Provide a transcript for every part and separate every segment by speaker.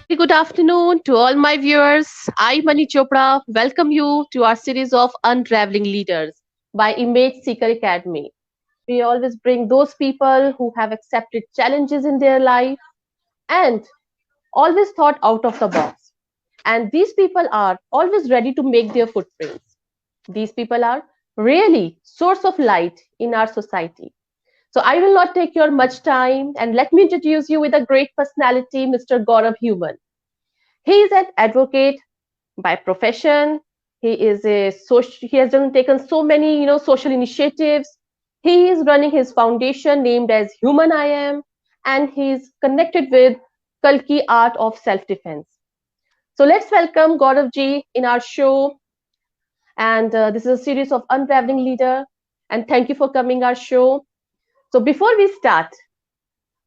Speaker 1: Good afternoon to all my viewers. I, Mani Chopra, welcome you to our series of Unraveling Leaders by Image Seeker Academy. We always bring those people who have accepted challenges in their life and always thought out of the box. And these people are always ready to make their footprints. These people are really source of light in our society. So I will not take your much time and let me introduce you with a great personality, Mr. Gaurav Human. He is an advocate by profession. He has done taken so many social initiatives. He is running his foundation named as Human I Am, and he is connected with Kalki Art of Self Defense. So let's welcome Gaurav ji in our show, and this is a series of Unraveling Leader, and thank you for coming our show. So before we start,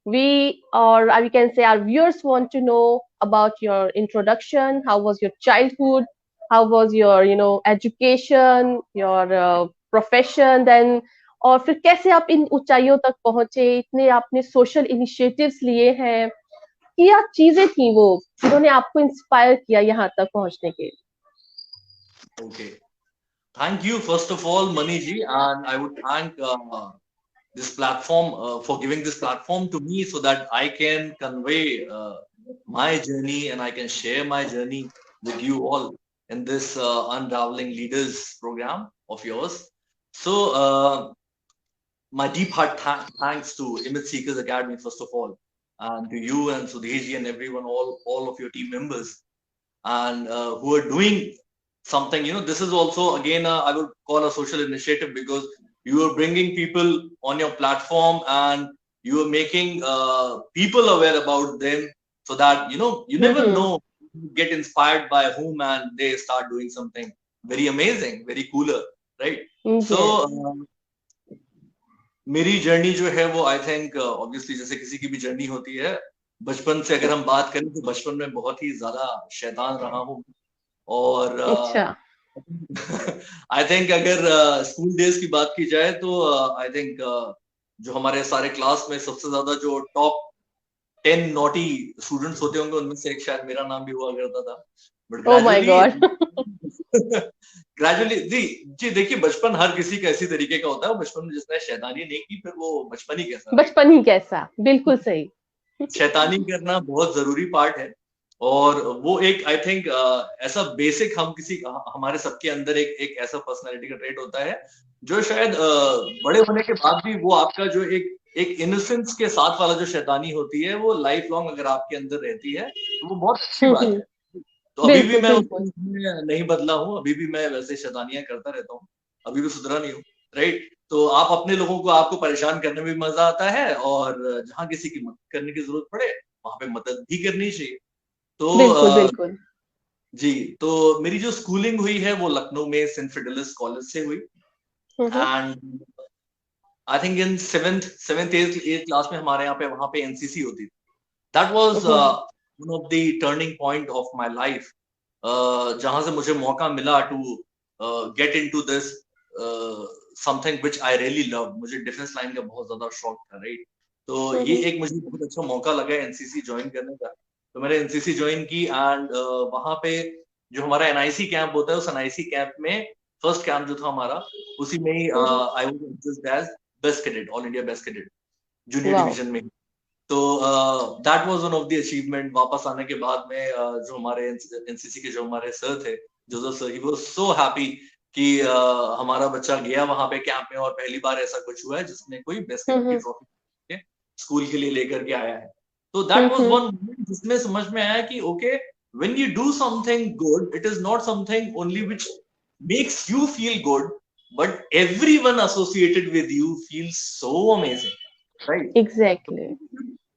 Speaker 1: we can say our viewers want to know about your introduction. How was your childhood? How was your education, your profession? Then और फिर कैसे आप इन ऊंचाइयों तक पहुंचे, इतने आपने social initiatives लिए हैं, क्या चीजें थी वो जिन्होंने आपको इंस्पायर किया यहाँ तक पहुंचने के लिए?
Speaker 2: Okay. Thank you, first of all, Maniji, and I would thank this platform for giving this platform to me so that I can convey my journey and I can share my journey with you all in this Unraveling Leaders program of yours. So, my deep heart thanks to Image Seekers Academy, first of all, and to you and Sudheji and everyone, all of your team members, and who are doing something. This is also again I would call a social initiative because you are bringing people on your platform and you are making people aware about them so that you never know, you get inspired by whom and they start doing something very amazing, very cooler, right? So मेरी journey जो है वो I think obviously जैसे किसी की भी journey होती है, बचपन से अगर हम बात करें तो बचपन में बहुत ही ज्यादा शैतान रहा हूँ और आई थिंक अगर स्कूल डेज की बात की जाए तो आई थिंक जो हमारे सारे क्लास में सबसे ज्यादा जो टॉप 10 नॉटी स्टूडेंट्स होते होंगे उनमें से एक शायद मेरा नाम भी हुआ करता था, बट ग्रेजुअली जी देखिए, बचपन हर किसी का इसी तरीके का होता है। बचपन में जिसने शैतानी नहीं की फिर वो बचपन ही कैसा, बिल्कुल सही। शैतानी करना बहुत जरूरी पार्ट है और वो एक आई थिंक ऐसा बेसिक हमारे सबके अंदर एक ऐसा पर्सनालिटी का ट्रेट होता है जो शायद बड़े होने के बाद भी वो आपका जो एक इनोसेंस के साथ वाला जो शैतानी होती है वो लाइफ लॉन्ग अगर आपके अंदर रहती है तो वो बहुत अच्छी बात है। तो अभी भी मैं उसमें नहीं बदला हूँ, अभी भी मैं वैसे शैतानियां करता रहता हूँ, अभी भी सुधरा नहीं हूँ, राइट? तो आप अपने लोगों को आपको परेशान करने में भी मजा आता है और जहाँ किसी की मदद करने की जरूरत पड़े वहां पे मदद भी करनी चाहिए। तो बिल्कुल। जी, तो मेरी जो स्कूलिंग हुई है वो लखनऊ में सेंट फिडेलिस कॉलेज से हुई and I think in seventh eighth class में हमारे यहाँ पे वहां पे एनसीसी होती थी। That was one of the turning point of my life, जहां से मुझे मौका मिला to get into this something which I really love. मुझे डिफेंस लाइन का बहुत ज्यादा शौक था, राइट? तो ये एक मुझे बहुत अच्छा मौका लगा एनसीसी ज्वाइन करने का। तो मैंने एनसीसी ज्वाइन की एंड वहां पे जो हमारा एनआईसी कैंप होता है उस एनआईसी कैंप में फर्स्ट कैंप जो था हमारा उसी में ही I was as best cadet, all India best cadet junior division में। तो that was one of the achievement. वापस आने के बाद में जो हमारे एनसीसी के जो हमारे सर थे, Joseph sir, he was so happy कि हमारा बच्चा गया वहां पे कैंप में और पहली बार ऐसा कुछ हुआ है जिसने कोई बेस्ट कैडेट की ट्रॉफी स्कूल के लिए लेकर के आया है। तो दैट वाज वन मोमेंट जिसमें समझ में आया कि okay, when you do something good it is not something only which makes you feel good, but everyone associated with you feels so amazing, right? Exactly.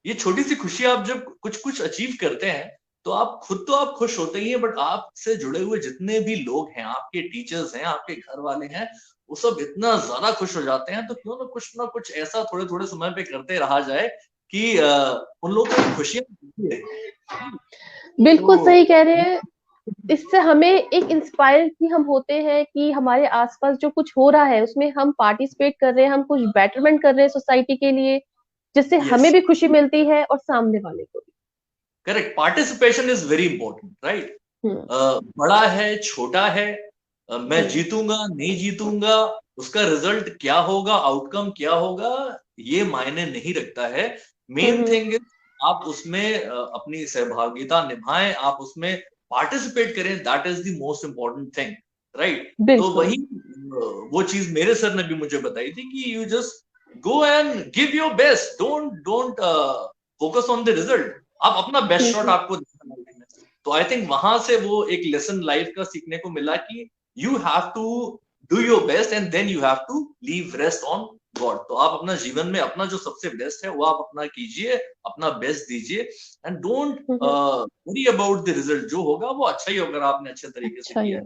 Speaker 2: ये छोटी सी खुशी आप जब कुछ अचीव करते हैं तो आप खुश होते ही हैं, बट आपसे जुड़े हुए जितने भी लोग हैं, आपके टीचर्स हैं, आपके घर वाले हैं, वो सब इतना ज्यादा खुश हो जाते हैं। तो क्यों ना कुछ ऐसा थोड़े थोड़े समय पे करते रहा जाए कि उन लोगों को खुशियां। बिल्कुल सही कह रहे हैं। इससे हमें एक इंस्पायर भी हम होते हैं कि हमारे आसपास जो कुछ हो रहा है उसमें हम पार्टिसिपेट कर रहे हैं, हम कुछ बेटरमेंट कर रहे हैं सोसाइटी के लिए, जिससे हमें भी खुशी मिलती है और सामने वाले को भी। Correct, participation is very important, right. बड़ा है छोटा है, मैं जीतूंगा नहीं जीतूंगा, उसका रिजल्ट क्या होगा, आउटकम क्या होगा, ये मायने नहीं रखता है। मेन थिंग इज आप उसमें अपनी सहभागिता निभाएं, आप उसमें पार्टिसिपेट करें, that is the most important thing, right. तो वही वो चीज मेरे सर ने भी मुझे बताई थी कि you just go and give your best, don't don't focus on the result, आप अपना बेस्ट शॉट आपको देना है। तो आई थिंक वहां से वो एक लेसन लाइफ का सीखने को मिला कि you have to do your best and then you have to leave rest on God. तो आप अपना जीवन में अपना जो सबसे बेस्ट है वो आप अपना कीजिए, अपना बेस्ट दीजिए, and don't worry about the result, जो होगा वो अच्छा ही होगा, आपने अच्छे तरीके से किया।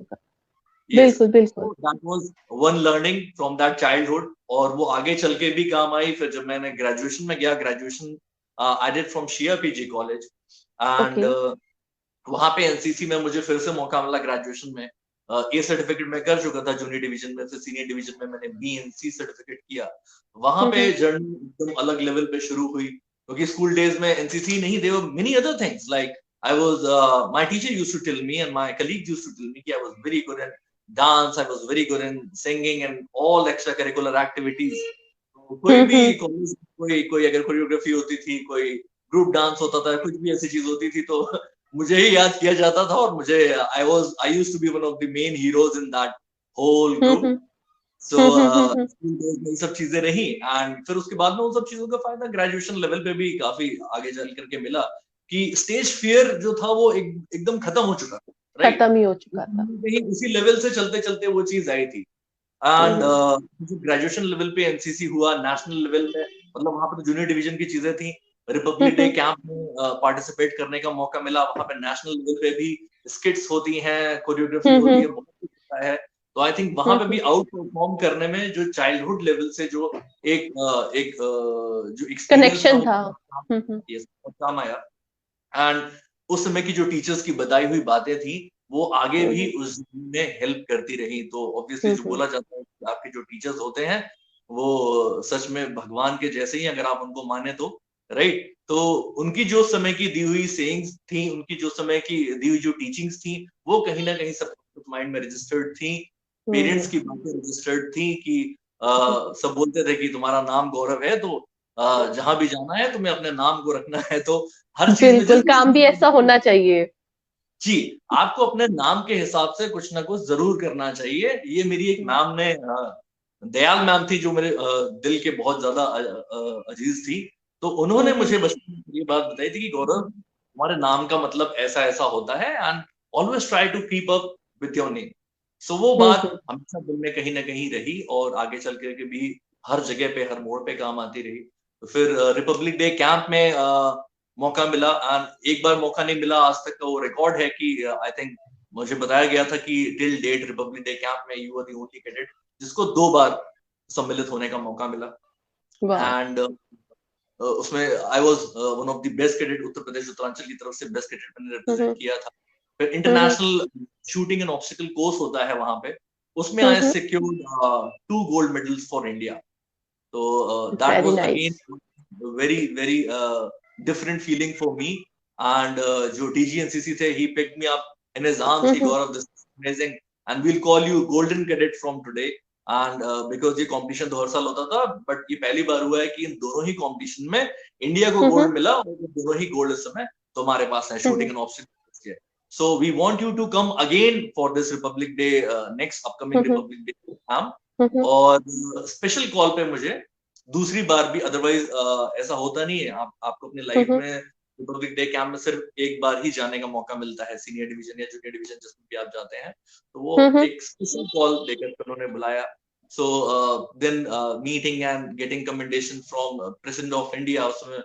Speaker 1: बिल्कुल बिल्कुल,
Speaker 2: that was one learning from that childhood, और वो आगे चल के भी काम आई। फिर जब मैंने ग्रेजुएशन में गया, graduation I did from Shia PG college, and वहां पे एनसीसी में मुझे फिर से मौका मिला ग्रेजुएशन में। ए सर्टिफिकेट मैं कर चुका था जूनियर डिवीजन में, फिर सीनियर डिवीजन में मैंने बीएनसी सर्टिफिकेट किया। वहां पे जर्नी एकदम अलग लेवल पे शुरू हुई, क्योंकि स्कूल डेज में एनसीसी नहीं, there were many other things like I was my teacher used to tell me and my colleagues used to tell me कि I was very good in dance, I was very good in singing and all extracurricular activities. कोई भी college कोई अगर choreography होती थी, कोई group dance होता था, कुछ भी ऐसी चीज होती थी तो मुझे ही याद किया जाता था, और मुझे I used to be one of the main heroes in that whole group. So ये सब चीजें रही, एंड फिर उसके बाद में उन सब चीजों का फायदा ग्रेजुएशन लेवल पे भी काफी आगे चल करके मिला कि स्टेज फियर जो था वो एकदम खत्म हो चुका था, राइट, खत्म ही हो चुका था, उसी लेवल से चलते चलते वो चीज आई थी। एंड ग्रेजुएशन लेवल पे एनसीसी हुआ, नेशनल लेवल पे, मतलब वहां पर जूनियर डिवीजन की चीजें थी, रिपब्लिक डे कैंप में पार्टिसिपेट करने का मौका मिला, वहां पे नेशनल लेवल पे भी स्किट्स होती हैं, कोरियोग्राफी होती है, बहुत कुछ होता है। तो आई थिंक वहां पे भी आउट परफॉर्म करने में जो चाइल्डहुड लेवल से जो एक जो
Speaker 1: कनेक्शन था,
Speaker 2: ये काम आया। एंड उस समय की जो टीचर्स की बताई हुई बातें थी वो आगे भी उस में हेल्प करती रही। तो ऑब्वियसली जो बोला जाता है कि आपके जो टीचर्स होते हैं वो सच में भगवान के जैसे ही, अगर आप उनको माने तो, राइट। तो उनकी जो समय की दी हुई सेइंग्स थी, उनकी जो समय की दी हुई जो टीचिंग्स थी, वो कहीं ना कहीं सब माइंड में रजिस्टर्ड थी। पेरेंट्स की बातें रजिस्टर्ड थी कि सब बोलते थे कि तुम्हारा नाम गौरव है, तो जहां भी जाना है तुम्हें अपने नाम को रखना है, तो हर चीज में
Speaker 1: बिल्कुल काम भी ऐसा होना चाहिए
Speaker 2: जी, आपको अपने नाम के हिसाब से कुछ ना कुछ जरूर करना चाहिए। ये मेरी एक मैम ने, दयाल मैम थी, जो मेरे दिल के बहुत ज्यादा अजीज थी, तो उन्होंने मुझे बचपन में ये बात बताई थी कि गौरव तुम्हारे नाम का मतलब ऐसा ऐसा होता है, and always try to keep up with your name. So वो बात हमेशा दिल में कहीं ना कहीं रही, और आगे चल के भी हर जगह पे, हर मोड़ पे काम आती रही। तो फिर रिपब्लिक डे कैंप में मौका मिला, एंड एक बार मौका नहीं मिला, आज तक का वो रिकॉर्ड है कि आई थिंक मुझे बताया गया था कि till date republic day camp में you are the only cadet जिसको 2 बार सम्मिलित होने का मौका मिला। एंड उसमें I was one of the best cadet, Uttar Pradesh Uttaranchal की तरफ से बेस्ट कैडेट मैंने रिप्रेजेंट किया था। फिर international shooting and obstacle course होता है वहां पे, उसमें I secured 2 gold medals for India. तो that was again very very different feeling for me, and जो DGNCC थे, he picked me up in his arms, he Gaurav, this is amazing and we'll call you golden cadet from today, and because ये competition तो हर साल होता था, but ये पहली बार हुआ है कि इन दोनों ही competition में इंडिया को गोल्ड मिला, और दोनों ही गोल्ड इस समय तुम्हारे पास है शूटिंग एंड ऑब्स्टिकल्स के। So we want you to come again for this Republic Day, next upcoming Republic Day program, और स्पेशल कॉल पे मुझे दूसरी बार भी, अदरवाइज ऐसा होता नहीं है, आपको अपने लाइफ में रिपब्लिक डे कैंप में सिर्फ एक बार ही जाने का मौका मिलता है, सीनियर डिवीजन या जूनियर डिवीजन जिसमें भी आप जाते हैं, तो वो एक स्पेशल कॉल देकर उन्होंने बुलाया। So then meeting and getting commendation from president of India, उसमें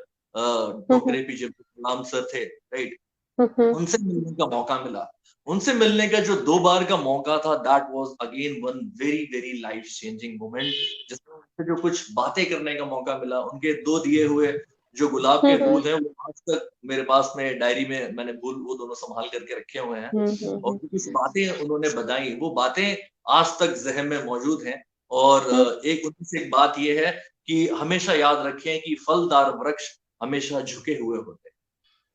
Speaker 2: डॉक्टर एपीजे कलाम सर थे, राइट, उनसे मिलने का मौका मिला। उनसे मिलने का जो 2 बार का मौका था, that was again one very very life changing moment, जिसमें उनसे जो कुछ बातें करने का मौका मिला, उनके 2 दिए हुए जो गुलाब के फूल हैं वो आज तक मेरे पास में डायरी में मैंने वो दोनों संभाल करके रखे हुए हैं, और कुछ बातें उन्होंने बताई, वो बातें आज तक ज़हन में मौजूद हैं। और एक उनकी से एक बात ये है कि हमेशा याद रखें कि फलदार वृक्ष हमेशा झुके हुए होते हैं,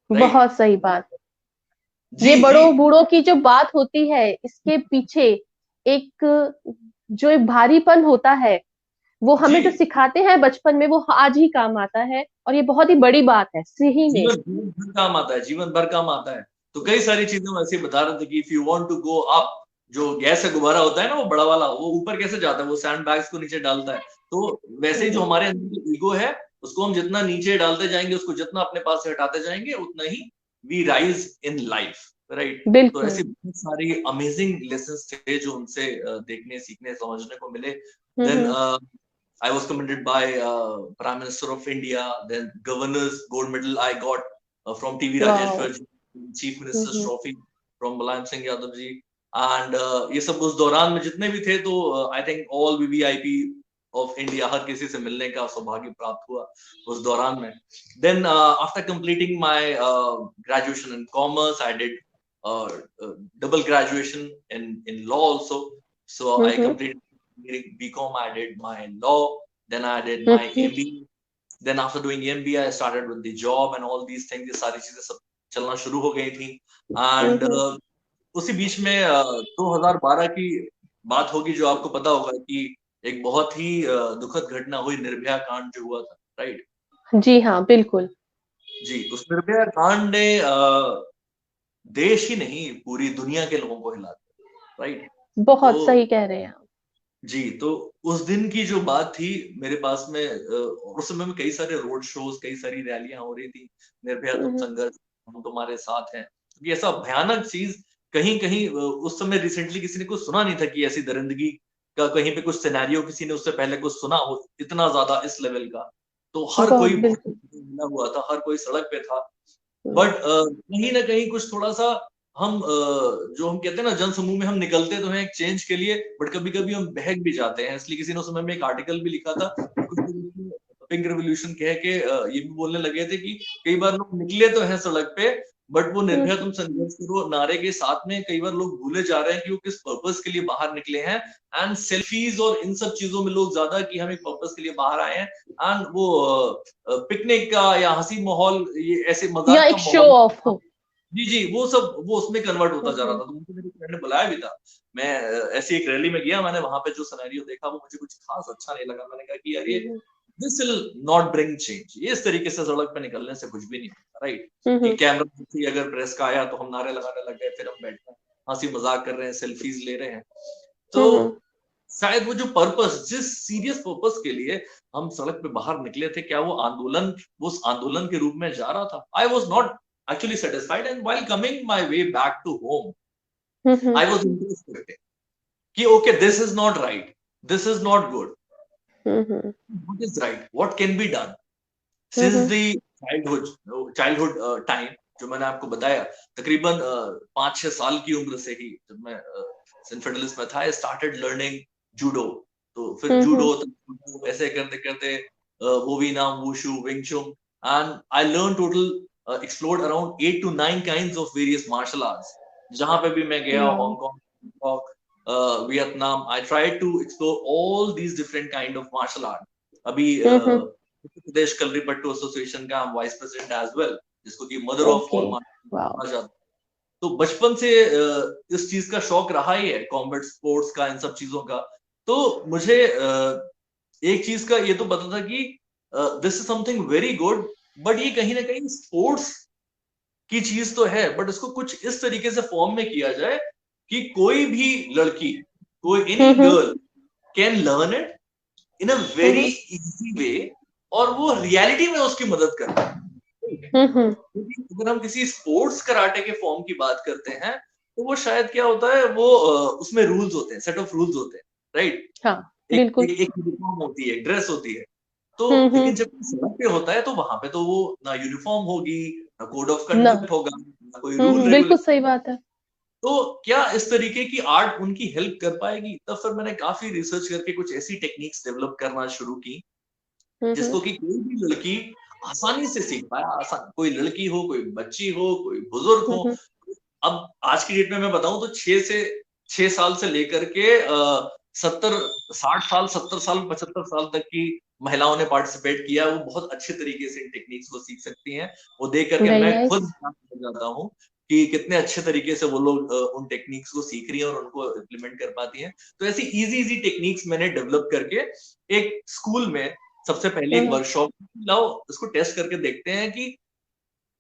Speaker 1: बहुत सही बात। ये
Speaker 2: जी जी
Speaker 1: बड़ों बूढ़ों की जो बात होती है, इसके पीछे एक जो एक भारीपन होता है, वो हमें जो
Speaker 2: जी।
Speaker 1: सिखाते हैं बचपन में, वो आज ही काम आता है। और ये बहुत ही बड़ी बात है सही में।
Speaker 2: जीवन जीवन भर काम आता है, जीवन भर काम आता है। तो कई सारी चीजें हम ऐसे ही बता रहे थे कि if you want to go up, जो गैस का गुब्बारा होता है ना, वो बड़ा वाला, वो ऊपर कैसे जाता है, वो सैंड बैग्स को नीचे डालता है। तो वैसे ही जो
Speaker 1: हम्म,
Speaker 2: हमारे अंदर ईगो है, उसको हम जितना नीचे डालते जाएंगे, उसको जितना अपने पास से हटाते जाएंगे, उतना ही we rise in life, right. तो
Speaker 1: बिल्कुल।
Speaker 2: ऐसे बहुत सारी अमेजिंग लेसन्स थे जो उनसे देखने, सीखने, समझने को मिले। Then
Speaker 1: hmm.
Speaker 2: I was commended by Prime Minister of India. Then Governor's Gold Medal I got from TV
Speaker 1: वाह।
Speaker 2: Rajeshwar ji, Chief Minister's Trophy from Mulayam Singh Yadav ji. And ये सब उस दौरान में जितने भी थे, तो I think all VVIP of India, हर किसी से मिलने का सौभाग्य प्राप्त हुआ उस दौरान में. Then after completing my graduation in commerce, I did double graduation in law also. So I
Speaker 1: hmm.
Speaker 2: completed BCom, I did my law, then I did my
Speaker 1: hmm.
Speaker 2: MBA. Then after doing MBA, I started with the job and all these things. ये सारी चीजें सब चलना शुरू हो गई थी. And
Speaker 1: हम्म।
Speaker 2: उसी बीच में 2012 की बात होगी, जो आपको पता होगा कि एक बहुत ही दुखद घटना हुई, निर्भया कांड जो हुआ था, राइट।
Speaker 1: जी हाँ, बिल्कुल।
Speaker 2: जी, उस निर्भया कांड ने देश ही नहीं, पूरी दुनिया के लोगों को हिला दिया, राइट।
Speaker 1: बहुत
Speaker 2: तो
Speaker 1: सही कह रहे हैं आप।
Speaker 2: जी, तो उस दिन की जो बात थी मेरे पास में, उस समय में कई सारे रोड शोज, कई सारी रैलियां हो रही थी, निर्भया तुम
Speaker 1: हम्म।
Speaker 2: संघर्ष, हम तुम्हारे साथ हैं। क्योंकि ऐसा भयानक चीज कहीं कहीं उस समय रिसेंटली किसी ने कुछ सुना नहीं था कि ऐसी दरिंदगी का कहीं पे कुछ सिनेरियो किसी ने उससे पहले कुछ सुना हो, इतना ज्यादा इस लेवल का। तो हर
Speaker 1: बहुत
Speaker 2: कोई बहुत
Speaker 1: बिल्कुल।
Speaker 2: मिला हुआ था, हर कोई सड़क पे था।
Speaker 1: हम्म।
Speaker 2: बट कहीं ना कहीं कुछ थोड़ा सा हम जो हम कहते हैं ना, जन समूह में हम निकलते तो हैं एक चेंज के लिए, बट कभी कभी हम बहक भी जाते हैं। इसलिए किसी ने उस समय में एक आर्टिकल भी लिखा था कि कुछ लोग पिंक रेवोल्यूशन कह के ये भी बोलने लगे थे कि कई बार लोग निकले तो हैं सड़क पे, बट वो निर्भया
Speaker 1: हम्म।
Speaker 2: तुम संघर्ष करो नारे के साथ में कई बार लोग भूले जा रहे हैं कि वो किस पर्पस के लिए बाहर निकले हैं। एंड सेल्फीज और इन सब चीजों में लोग ज्यादा कि हम एक पर्पस के लिए बाहर आए हैं, एंड वो पिकनिक का या हंसी माहौल, ये ऐसे
Speaker 1: या
Speaker 2: मजाक का
Speaker 1: एक शो
Speaker 2: माहौल।
Speaker 1: ऑफ हो।
Speaker 2: जी जी, वो सब वो उसमें कन्वर्ट होता जा रहा
Speaker 1: हम्म।
Speaker 2: था। तो मुझे मेरे फ्रेंड ने बुलाया भी था। मैं ऐसी एक रैली में गया, मैंने वहां पे जो सिनेरियो देखा वो मुझे कुछ खास अच्छा नहीं लगा। मैंने कहा कि यार ये
Speaker 1: hmm.
Speaker 2: This will not bring change, ये इस तरीके से सड़क पे निकलने से कुछ भी नहीं होता, राइट। कि
Speaker 1: हम्म।
Speaker 2: कैमरा अगर प्रेस का आया तो हम नारे लगाने लग गए, फिर हम बैठ गए, हंसी मजाक कर रहे हैं, सेल्फीज ले रहे हैं। तो
Speaker 1: हम्म।
Speaker 2: शायद वो जो पर्पस, जिस सीरियस पर्पस के लिए हम सड़क पे बाहर निकले थे, क्या वो आंदोलन, वो उस आंदोलन के रूप में जा रहा था। I was not actually satisfied, and while coming my way back to home,
Speaker 1: hmm.
Speaker 2: I was interested कि okay, this is not right, this is not good,
Speaker 1: hmm.
Speaker 2: what is right, what can be done since
Speaker 1: hmm.
Speaker 2: the childhood time। जो मैंने आपको बताया, तकरीबन 5-6 साल की उम्र से ही जब मैं सिंफेडलिस में था, आई स्टार्टेड लर्निंग जूडो। तो फिर
Speaker 1: हम्म।
Speaker 2: जूडो ऐसे करते करते वो भी नाम वुशु, विंग चुन, and I learn total explored around 8 to 9 kinds of various martial arts। जहां पे भी मैं गया,
Speaker 1: वाह।
Speaker 2: Hong Kong, Vietnam, I tried to explore all these different kind of martial art. अभी
Speaker 1: हम्म।
Speaker 2: उत्तर प्रदेश कलरीपट्टू एसोसिएशन का हम वाइस प्रेसिडेंट एज वेल, जिसको कि mother of
Speaker 1: okay.
Speaker 2: All martial
Speaker 1: वाह।
Speaker 2: कहा जाता है। तो बचपन से इस चीज का शौक रहा ही है, कॉम्बैट स्पोर्ट्स का, इन सब चीजों का। तो मुझे एक चीज का ये तो पता था कि this is something very good, but ये कहीं ना कहीं स्पोर्ट्स की चीज तो है, बट इसको कुछ इस तरीके से फॉर्म में किया जाए कि कोई भी लड़की, कोई any
Speaker 1: hmm.
Speaker 2: Girl can learn it in a very
Speaker 1: hmm.
Speaker 2: Easy way, और वो रियलिटी में उसकी मदद करे।
Speaker 1: हम्म।
Speaker 2: क्योंकि अगर हम किसी स्पोर्ट्स कराटे के फॉर्म की बात करते हैं, तो वो शायद क्या होता है, वो उसमें रूल्स होते हैं, सेट ऑफ रूल्स होते हैं, राइट।
Speaker 1: हाँ,
Speaker 2: एक
Speaker 1: बिल्कुल।
Speaker 2: एक यूनिफॉर्म होती है, एक ड्रेस होती है। तो
Speaker 1: हम्म।
Speaker 2: लेकिन जब सड़क पे होता है, तो वहां पे तो वो ना यूनिफॉर्म होगी, ना कोड ऑफ
Speaker 1: ना।
Speaker 2: कंडक्ट होगा, ना कोई रूल
Speaker 1: बिल्कुल
Speaker 2: रेगुलेशन।
Speaker 1: सही बात है।
Speaker 2: तो क्या इस तरीके की आर्ट उनकी हेल्प कर पाएगी? तब फिर मैंने काफी रिसर्च करके कुछ ऐसी टेक्निक्स डेवलप करना शुरू की,
Speaker 1: हम्म।
Speaker 2: जिसको कि कोई भी लड़की आसानी से सीख पाए। आसान, कोई लड़की हो, कोई बच्ची हो, कोई बुजुर्ग हो।
Speaker 1: हम्म।
Speaker 2: अब आज की डेट में मैं बताऊं तो 6 साल से लेकर के 70-60 साल, 70 साल, 75 साल तक की महिलाओं ने पार्टिसिपेट किया, वो बहुत अच्छे तरीके से इन टेक्निक्स को सीख सकती हैं। वो देख करके मैं खुद हो जाता हूँ कि कितने अच्छे तरीके से वो लोग उन टेक्निक्स को सीख रही हैं और उनको इम्प्लीमेंट कर पाती हैं। तो ऐसी इजी टेक्निक्स मैंने डेवलप करके एक स्कूल में सबसे पहले एक वर्कशॉप लाओ, इसको टेस्ट करके देखते हैं कि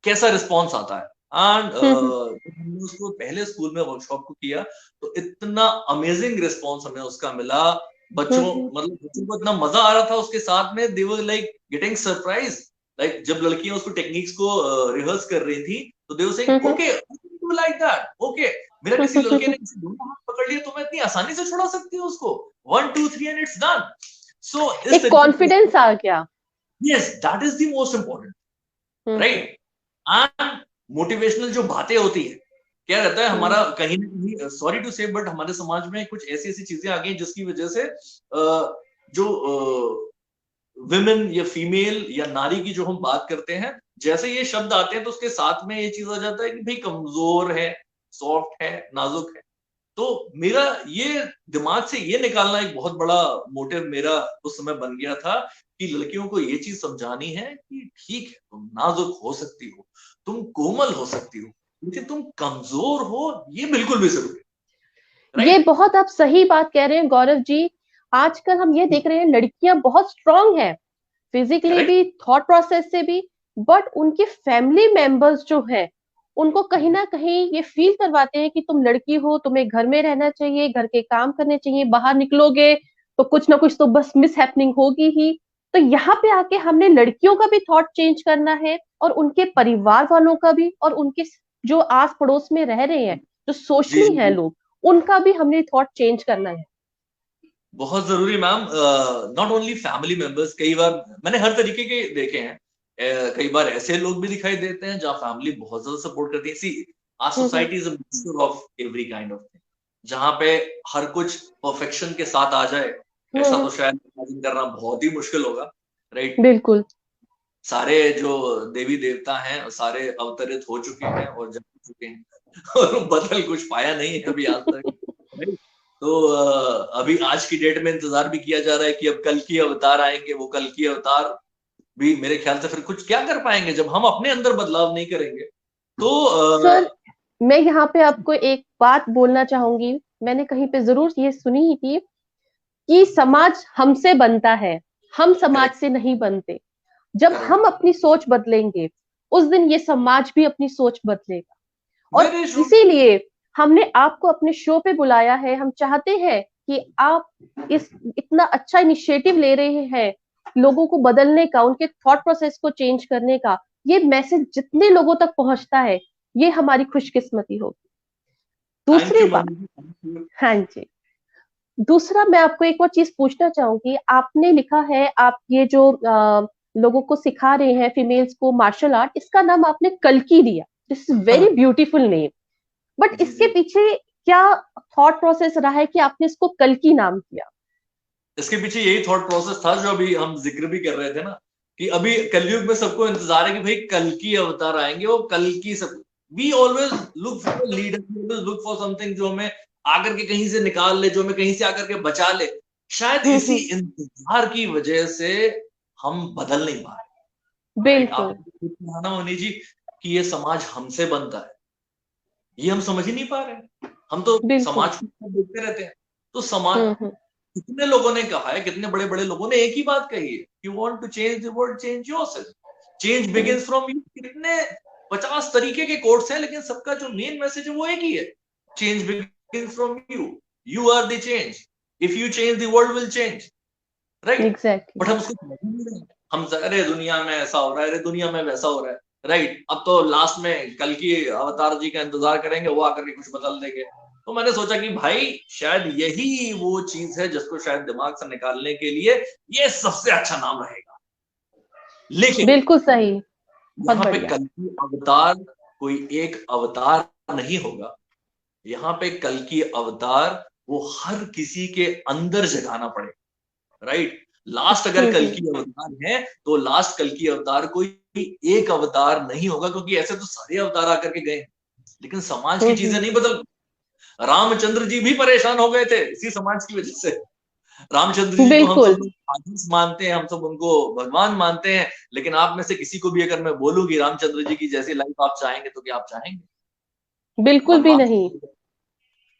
Speaker 2: कैसा रिस्पॉन्स आता है। एंड हमने उसको पहले स्कूल में वर्कशॉप को किया तो इतना अमेजिंग रिस्पॉन्स हमें उसका मिला। बच्चों मतलब बच्चों को इतना मजा आ रहा था उसके साथ में, they were like getting surprise. Like जब लड़कियां उसको टेक्निक्स को रिहर्स कर रही थी तो they were saying okay do like that, okay मेरा किसी लड़के ने किसी दोनों हाथ पकड़ लिया तो मैं इतनी आसानी से छुड़ा सकती हूँ उसको, 1 2 3 एंड इट्स डन। सो
Speaker 1: एक कॉन्फिडेंस आ गया।
Speaker 2: Yes, that is the most important, right. And motivational जो बातें होती है, क्या रहता है हमारा कहीं ना कहीं, सॉरी टू से बट हमारे समाज में कुछ ऐसी ऐसी चीजें आ गई जिसकी वजह से जो विमेन या फीमेल या नारी की जो हम बात करते हैं, जैसे ये शब्द आते हैं तो उसके साथ में ये चीज आ जाता है कि भाई कमजोर है, सॉफ्ट है, नाजुक है। तो मेरा ये दिमाग से ये निकालना एक बहुत बड़ा मोटिव मेरा उस समय बन गया था कि लड़कियों को ये चीज समझानी है कि ठीक है तुम नाजुक हो सकती हो, तुम कोमल हो सकती हो, लेकिन तुम कमजोर हो ये बिल्कुल भी जरूरी है।
Speaker 1: ये बहुत आप सही बात कह रहे हैं गौरव जी। आजकल हम ये देख रहे हैं लड़कियां बहुत स्ट्रांग है, फिजिकली भी, थॉट प्रोसेस से भी, बट उनके फैमिली मेंबर्स जो है उनको कहीं ना कहीं ये फील करवाते हैं कि तुम लड़की हो, तुम्हें घर में रहना चाहिए, घर के काम करने चाहिए, बाहर निकलोगे तो कुछ ना कुछ तो बस मिस हैपनिंग होगी ही। तो यहाँ पे आके हमने लड़कियों का भी थॉट चेंज करना है और उनके परिवार वालों का भी, और उनके जो आस पड़ोस में रह रहे हैं जो सोशली है लोग, उनका भी हमने थॉट चेंज करना है।
Speaker 2: बहुत जरूरी ma'am. Not only family members, कई बार मैंने हर तरीके के देखे हैं। कई बार ऐसे लोग भी दिखाई देते हैं जहाँ फैमिली बहुत ज्यादा सपोर्ट करती है। See our society is a mixture of every kind of thing, जहाँ पे हर कुछ परफेक्शन के साथ आ जाए ऐसा तो शायद इमेजिन करना बहुत ही मुश्किल होगा, राइट।
Speaker 1: बिल्कुल।
Speaker 2: सारे जो देवी देवता हैं सारे अवतरित हो चुके हैं और जा चुके हैं और बदल कुछ पाया नहीं है अभी आज तक, राइट। तो अभी आज की डेट में इंतजार भी किया जा रहा है कि अब कल की अवतार आएंगे, वो कल की अवतार भी मेरे ख्याल से फिर कुछ क्या कर पाएंगे जब हम अपने अंदर बदलाव नहीं करेंगे। तो
Speaker 1: सर मैं यहाँ पे आपको एक बात बोलना चाहूंगी, मैंने कहीं पे जरूर ये सुनी ही थी कि समाज हमसे बनता है, हम समाज से नहीं बनते। जब हम अपनी सोच बदलेंगे उस दिन ये समाज भी अपनी सोच बदलेगा। और इसीलिए हमने आपको अपने शो पे बुलाया है। हम चाहते हैं कि आप इस इतना अच्छा इनिशिएटिव ले रहे हैं लोगों को बदलने का, उनके थॉट प्रोसेस को चेंज करने का। ये मैसेज जितने लोगों तक पहुंचता है ये हमारी खुशकिस्मती होगी। दूसरी बात, हाँ जी, दूसरा मैं आपको एक और चीज पूछना चाहूंगी। आपने लिखा है, आप ये जो लोगों को सिखा रहे हैं फीमेल्स को मार्शल आर्ट, इसका नाम आपने कल्कि दिया। This is very beautiful name, but इसके पीछे क्या थॉट प्रोसेस रहा है कि आपने इसको कल्कि नाम किया?
Speaker 2: इसके पीछे यही थॉट प्रोसेस था जो अभी हम जिक्र भी कर रहे थे ना, कि अभी कलयुग में सबको इंतजार है कि भाई कल की अवतार आएंगे, वो कल की सब we always look for leader, look for something जो हमें आकर के कहीं से निकाल ले, जो हमें कहीं से आकर के बचा ले। शायद इसी इंतजार की वजह से हम बदल नहीं पा रहे।
Speaker 1: बिल्कुल
Speaker 2: मोनी जी कि ये समाज हमसे बनता है, ये हम समझ ही नहीं पा रहे। हम तो समाज को देखते रहते हैं। तो समाज, कितने लोगों ने कहा है, कितने बड़े बड़े लोगों ने एक ही बात कही है, you want to change the world, change yourself, change begins from you. कितने 50 तरीके के कोट्स हैं, लेकिन सबका जो मेन मैसेज है वो एक ही है, change begins from you, you are the change, if you change the world will change, right. But हम उसको हम अरे दुनिया में ऐसा हो रहा है, अरे दुनिया में वैसा हो रहा है, राइट। अब तो लास्ट में कल की अवतार जी का इंतजार करेंगे, वो आकर के कुछ बदल देंगे। तो मैंने सोचा कि भाई शायद यही वो चीज है जिसको शायद दिमाग से निकालने के लिए ये सबसे अच्छा नाम रहेगा। लेकिन
Speaker 1: बिल्कुल सही,
Speaker 2: यहाँ पे कल की अवतार कोई एक अवतार नहीं होगा। यहाँ पे कल की अवतार वो हर किसी के अंदर जगाना पड़ेगा, राइट। लास्ट अगर कल की अवतार है तो लास्ट कल की अवतार कोई एक अवतार नहीं होगा, क्योंकि ऐसे तो सारे अवतार आकर के गए, लेकिन समाज की चीजें नहीं बदल। रामचंद्र जी भी परेशान हो गए थे इसी समाज की वजह से, रामचंद्र जी को हम सब आदर्श मानते हैं, हम सब उनको भगवान मानते हैं, लेकिन आप में से किसी को भी अगर मैं बोलूंगी रामचंद्र जी की जैसी लाइफ आप चाहेंगे तो क्या आप चाहेंगे?
Speaker 1: बिल्कुल भी नहीं।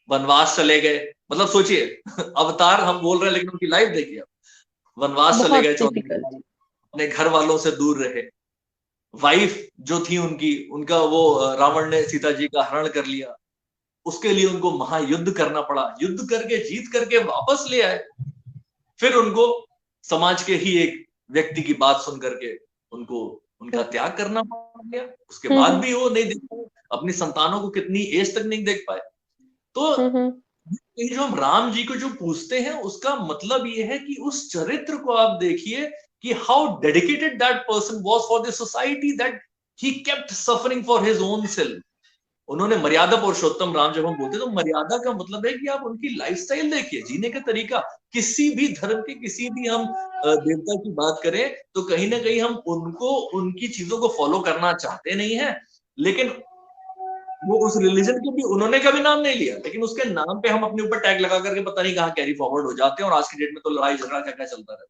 Speaker 2: वनवास चले गए, मतलब सोचिए अवतार हम बोल रहे हैं लेकिन उनकी लाइफ देखिए, वनवास चले गए, 14 साल अपने घर वालों से दूर रहे, वाइफ जो थी उनकी, उनका वो रावण ने सीता जी का हरण कर लिया, उसके लिए उनको महायुद्ध करना पड़ा, युद्ध करके जीत करके वापस ले आए, फिर उनको समाज के ही एक व्यक्ति की बात सुन करके उनको उनका त्याग करना पड़ गया। उसके बाद भी वो नहीं देख पाए, अपनी संतानों को कितनी एज तक नहीं देख पाए। तो जो हम राम जी को जो पूछते हैं उसका मतलब ये है कि उस चरित्र को आप देखिए कि how dedicated that person was for the society, that he kept suffering for his own self. उन्होंने मर्यादा पुरुषोत्तम राम जब हम बोलते हैं तो मर्यादा का मतलब है कि आप उनकी लाइफस्टाइल देखिए, जीने का तरीका। किसी भी धर्म के किसी भी हम देवता की बात करें तो कहीं ना कहीं हम उनको उनकी चीजों को फॉलो करना चाहते नहीं है, लेकिन वो उस रिलीजन के भी उन्होंने कभी नाम नहीं लिया, लेकिन उसके नाम पे हम अपने ऊपर टैग लगा करके पता नहीं कहाँ कैरी फॉरवर्ड हो जाते हैं, और आज की डेट में तो लड़ाई झगड़ा क्या क्या चलता रहता है।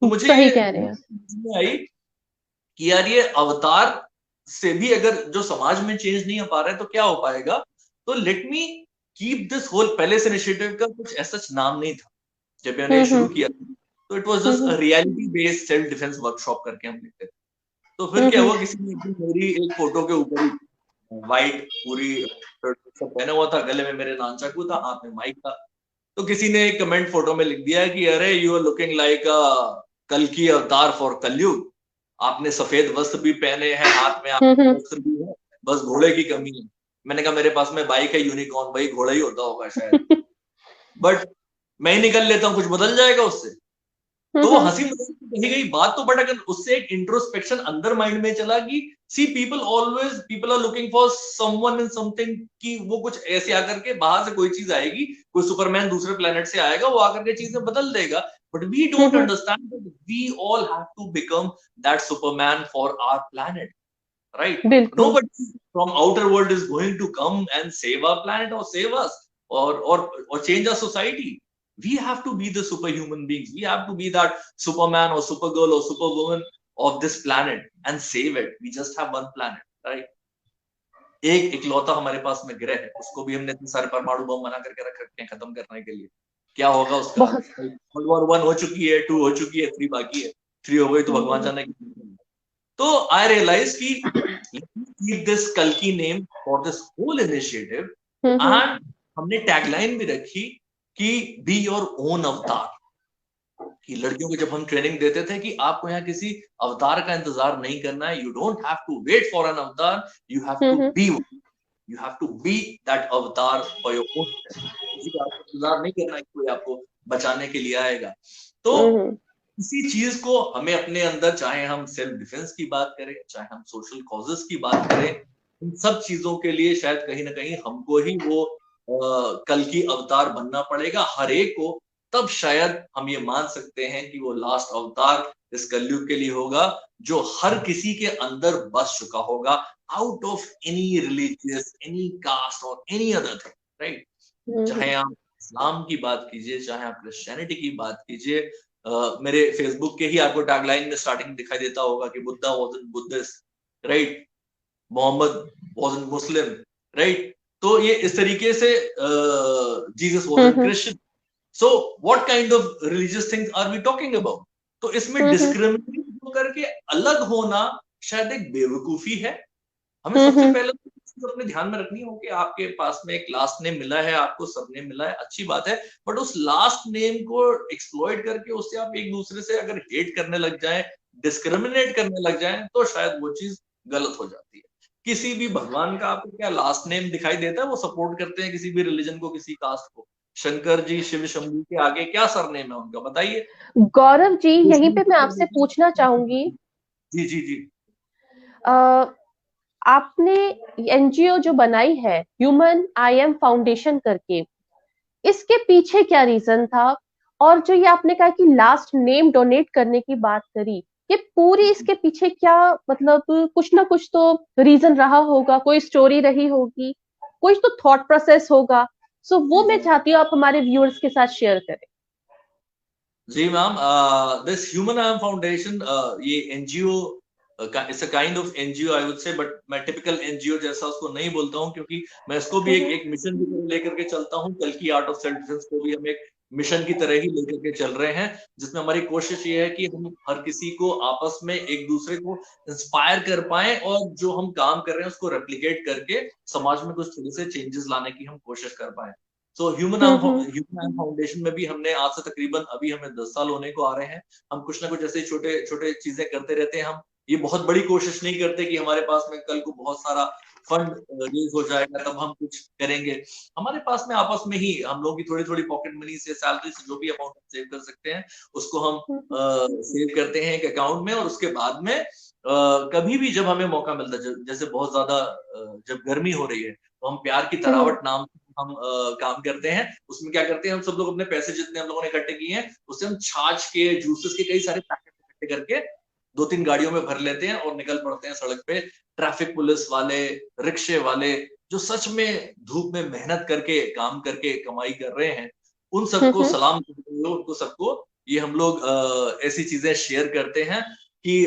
Speaker 2: तो मुझे
Speaker 1: सही कह रहे हैं
Speaker 2: आई कि यार ये अवतार से भी अगर जो समाज में चेंज नहीं हो पा रहा है तो क्या हो पाएगा। तो let me keep this whole, पहले से इनिशिएटिव का कुछ ऐसा नाम नहीं था जब मैंने शुरू किया, तो it was just reality based self defence workshop करके हम लिखते थे। तो फिर क्या हुआ, किसी ने मेरी एक फोटो के ऊपर ही व्हाइट पूरी सब पहना हुआ था, गले में मेरे नान चाकू था, हाथ में माइक था, तो किसी ने एक कमेंट फोटो में लिख दिया कि अरे you are looking like a कल्कि अवतार फॉर कलयुग, आपने सफेद वस्त्र भी पहने हैं, हाथ में आपके वस्त्र भी है, बस घोड़े की कमी है। मैंने कहा मेरे पास में बाइक है यूनिकॉर्न, भाई घोड़ा ही होता होगा शायद बट मैं ही निकल लेता हूँ, कुछ बदल जाएगा उससे? तो हंसी मजाक कही गई बात तो, बट अगर उससे एक इंट्रोस्पेक्शन अंदर माइंड में चला कि see people are looking for someone in something, कि वो कुछ ऐसे आकर के बाहर से कोई चीज आएगी, कोई सुपरमैन दूसरे प्लेनेट से आएगा, वो आकर के चीजें बदल देगा। But we don't understand that we all have to become that superman for our planet, right? Nobody from outer world is going to come and save our planet or save us or change our society. We have to be the superhuman beings. We have to be that Superman or Supergirl or Superwoman of this planet and save it. We just have one planet, right? एक इकलौता हमारे पास में ग्रह है, उसको भी हमने इतने सारे परमाणु बम बना करके रख रखे हैं खत्म करने के लिए। क्या होगा उसका? वर्ल्ड वॉर 1 हो चुकी है, 2 हो चुकी है, 3 बाकी है, 3 हो गई तो भगवान जाने की। तो आई रियलाइज कि keep this Kalki name for this whole initiative, and हमने टैगलाइन भी रखी कि be your own अवतार। कि लड़कियों को जब हम ट्रेनिंग देते थे कि आपको यहाँ किसी अवतार का इंतजार नहीं करना है, you don't have to wait for an avatar, you have to be one. You have to be that avatar for your own self. किसी का इंतजार नहीं करना है कि कोई आपको बचाने के लिए आएगा। तो इसी चीज को हमें अपने अंदर, चाहे हम सेल्फ डिफेंस की बात करें, चाहे हम सोशल कॉजेस की बात करें, इन सब चीजों के लिए शायद कहीं ना कहीं हमको ही वो कल की अवतार बनना पड़ेगा हर एक को। तब शायद हम ये मान सकते हैं कि वो लास्ट अवतार इस कलयुग के लिए होगा जो हर किसी के अंदर बस चुका होगा, out of any religious, any caste और एनी अदर थिंग, राइट? चाहे आप इस्लाम की बात कीजिए, चाहे आप क्रिश्चियनिटी की बात कीजिए, मेरे फेसबुक के ही आपको टैगलाइन में स्टार्टिंग दिखाई देता होगा कि Buddha wasn't Buddhist, right? Muhammad wasn't Muslim, right? तो ये इस तरीके से Jesus wasn't Christian. So what kind of religious things are we talking about? तो इसमें डिस्क्रिमिनेट होकर के अलग होना शायद एक बेवकूफी है। हमें सबसे पहले अपने ध्यान में रखनी हो कि आपके पास में एक लास्ट नेम मिला है, आपको सबने मिला है, अच्छी बात है, बट उस लास्ट नेम को एक्सप्लॉइट करके उससे आप एक दूसरे से अगर हेट करने लग जाएं, डिस्क्रिमिनेट करने लग जाएं, तो शायद वो चीज गलत हो जाती है। किसी भी भगवान का आपको क्या लास्ट नेम दिखाई देता है? वो सपोर्ट करते हैं किसी भी रिलीजन को, किसी कास्ट को। शंकर जी, शिव शंभू के आगे क्या सरनेम है उनका, बताइए।
Speaker 1: गौरव जी, यहीं पे मैं आपसे पूछना चाहूंगी।
Speaker 2: जी जी जी।
Speaker 1: आपने एनजीओ जो बनाई है ह्यूमन आई एम फाउंडेशन करके, इसके पीछे क्या रीजन था? और जो ये आपने कहा कि लास्ट नेम डोनेट करने की बात करी, ये पूरी इसके पीछे क्या मतलब, कुछ ना कुछ तो रीजन रहा होगा, कोई स्टोरी रही होगी, कुछ तो थॉट प्रोसेस होगा। सो वो मैं चाहती हूँ आप हमारे व्यूअर्स के साथ शेयर करें।
Speaker 2: जी ma'am, this human I am foundation, ये NGO, it's a kind of NGO I would say, but मैं टिपिकल एनजीओ जैसा उसको नहीं बोलता हूँ, क्योंकि मैं इसको भी एक मिशन की तरह लेकर के चलता हूँ। कल की आर्ट ऑफ सेल्फ डिफेंस को भी हम एक मिशन की तरह ही लेकर के चल रहे हैं, जिसमें हमारी कोशिश ये है कि हम हर किसी को आपस में एक दूसरे को इंस्पायर कर पाए, और जो हम काम कर रहे हैं उसको रेप्लिकेट करके समाज में कुछ थोड़े से चेंजेस लाने की हम कोशिश कर पाए। तो ह्यूमन आर्म फाउंडेशन में भी हमने आज से तकरीबन, अभी हमें 10 साल होने को आ रहे हैं, हम कुछ ना कुछ ऐसे छोटे छोटे चीजें करते रहते हैं। हम ये बहुत बड़ी कोशिश नहीं करते कि हमारे पास में कल को बहुत सारा फंड रिलीज हो जाएगा तब हम कुछ करेंगे। हमारे पास में आपस में ही हम लोगों की थोड़ी थोड़ी पॉकेट मनी से, सैलरी से जो भी अमाउंट सेव कर सकते हैं उसको हम सेव करते हैं एक अकाउंट में, और उसके बाद में कभी भी जब हमें मौका मिलता है, जैसे बहुत ज्यादा जब गर्मी हो रही है, तो हम प्यार की तरावट नाम हम काम करते हैं। उसमें क्या करते हैं, हम सब लोग अपने पैसे जितने हम लोगों ने इकट्ठे किए हैं उससे हम छाछ के, जूसेस के कई सारे पैकेट इकट्ठे करके 2-3 गाड़ियों में भर लेते हैं और निकल पड़ते हैं सड़क पे। ट्रैफिक पुलिस वाले, रिक्शे वाले, जो सच में धूप में मेहनत करके, काम करके कमाई कर रहे हैं, उन सबको सलाम करते हुए, उनको सबको ये हम लोग ऐसी चीजें शेयर करते हैं कि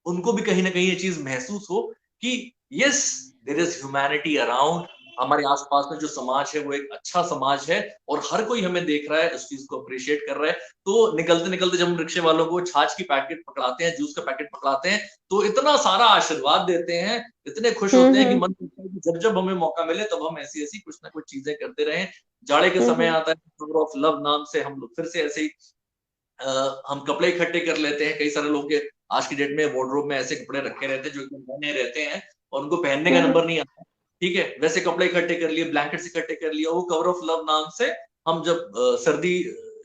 Speaker 2: उनको भी कहीं ना कहीं ये चीज महसूस हो कि yes, there is humanity around. हमारे आसपास में जो समाज है वो एक अच्छा समाज है, और हर कोई हमें देख रहा है, इस चीज को अप्रिशिएट कर रहा है। तो निकलते निकलते जब हम रिक्शे वालों को छाछ की पैकेट पकड़ाते हैं, जूस का पैकेट पकड़ाते हैं, तो इतना सारा आशीर्वाद देते हैं, इतने खुश होते हैं कि मन करता है कि जब जब हमें मौका मिले तब हम ऐसी ऐसी कुछ ना कुछ चीजें करते रहें। जाड़े के समय आता है, फ्लेवर ऑफ लव नाम से हम लोग फिर से ऐसे ही हम कपड़े इकट्ठे कर लेते हैं। कई सारे लोग के आज की डेट में वार्डरोब में ऐसे कपड़े रखे रहते हैं जो एकदम नए रहते हैं और उनको पहनने का नंबर नहीं आता, ठीक है, वैसे कपड़े इकट्ठे कर लिए, ब्लैंकेट्स इकट्ठे कर लिए। वो कवर ऑफ लव नाम से हम जब सर्दी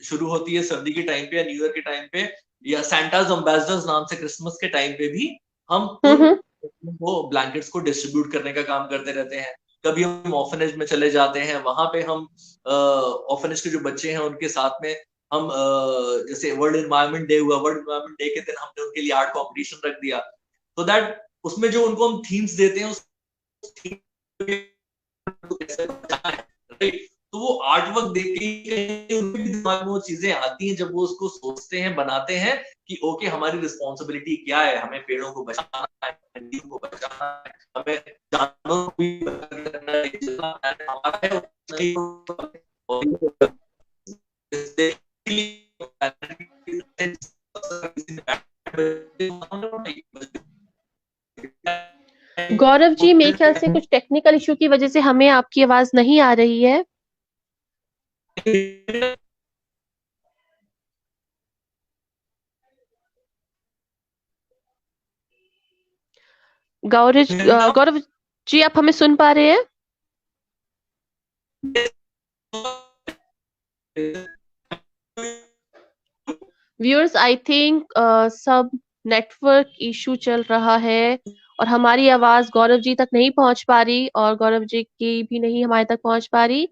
Speaker 2: शुरू होती है, सर्दी के टाइम पे या न्यू ईयर के टाइम पे, या सैंटाज एम्बेसडर्स नाम से क्रिसमस के टाइम पे भी हम वो ब्लैंकेट्स को डिस्ट्रीब्यूट करने का काम करते रहते हैं। कभी हम ऑर्फनेज में चले जाते हैं, वहां पे हम ऑर्फनेज के जो बच्चे हैं उनके साथ में हम जैसे वर्ल्ड एनवायरनमेंट डे हुआ, वर्ल्ड एनवायरनमेंट डे के दिन हमने उनके लिए आर्ट कॉम्पिटिशन रख दिया, तो दैट उसमें जो उनको हम थीम्स देते हैं, उस थीम तो वो आर्ट वर्क देख के उनके दिमाग में वो चीजें आती हैं, जब वो उसको सोचते हैं, बनाते हैं कि ओके, हमारी रिस्पॉन्सिबिलिटी क्या है, हमें पेड़ों को बचाना है, नदियों को बचाना है, हमें जानवरों को भी बचाना है, जितना हमारा है
Speaker 1: गौरव जी, मेरे ख्याल से कुछ टेक्निकल इशू की वजह से हमें आपकी आवाज नहीं आ रही है। गौरव जी, आप हमें सुन पा रहे हैं? व्यूअर्स, आई थिंक सब नेटवर्क इशू चल रहा है और हमारी आवाज गौरव जी तक नहीं पहुंच पा रही और गौरव जी की भी नहीं हमारे तक पहुंच पा रही,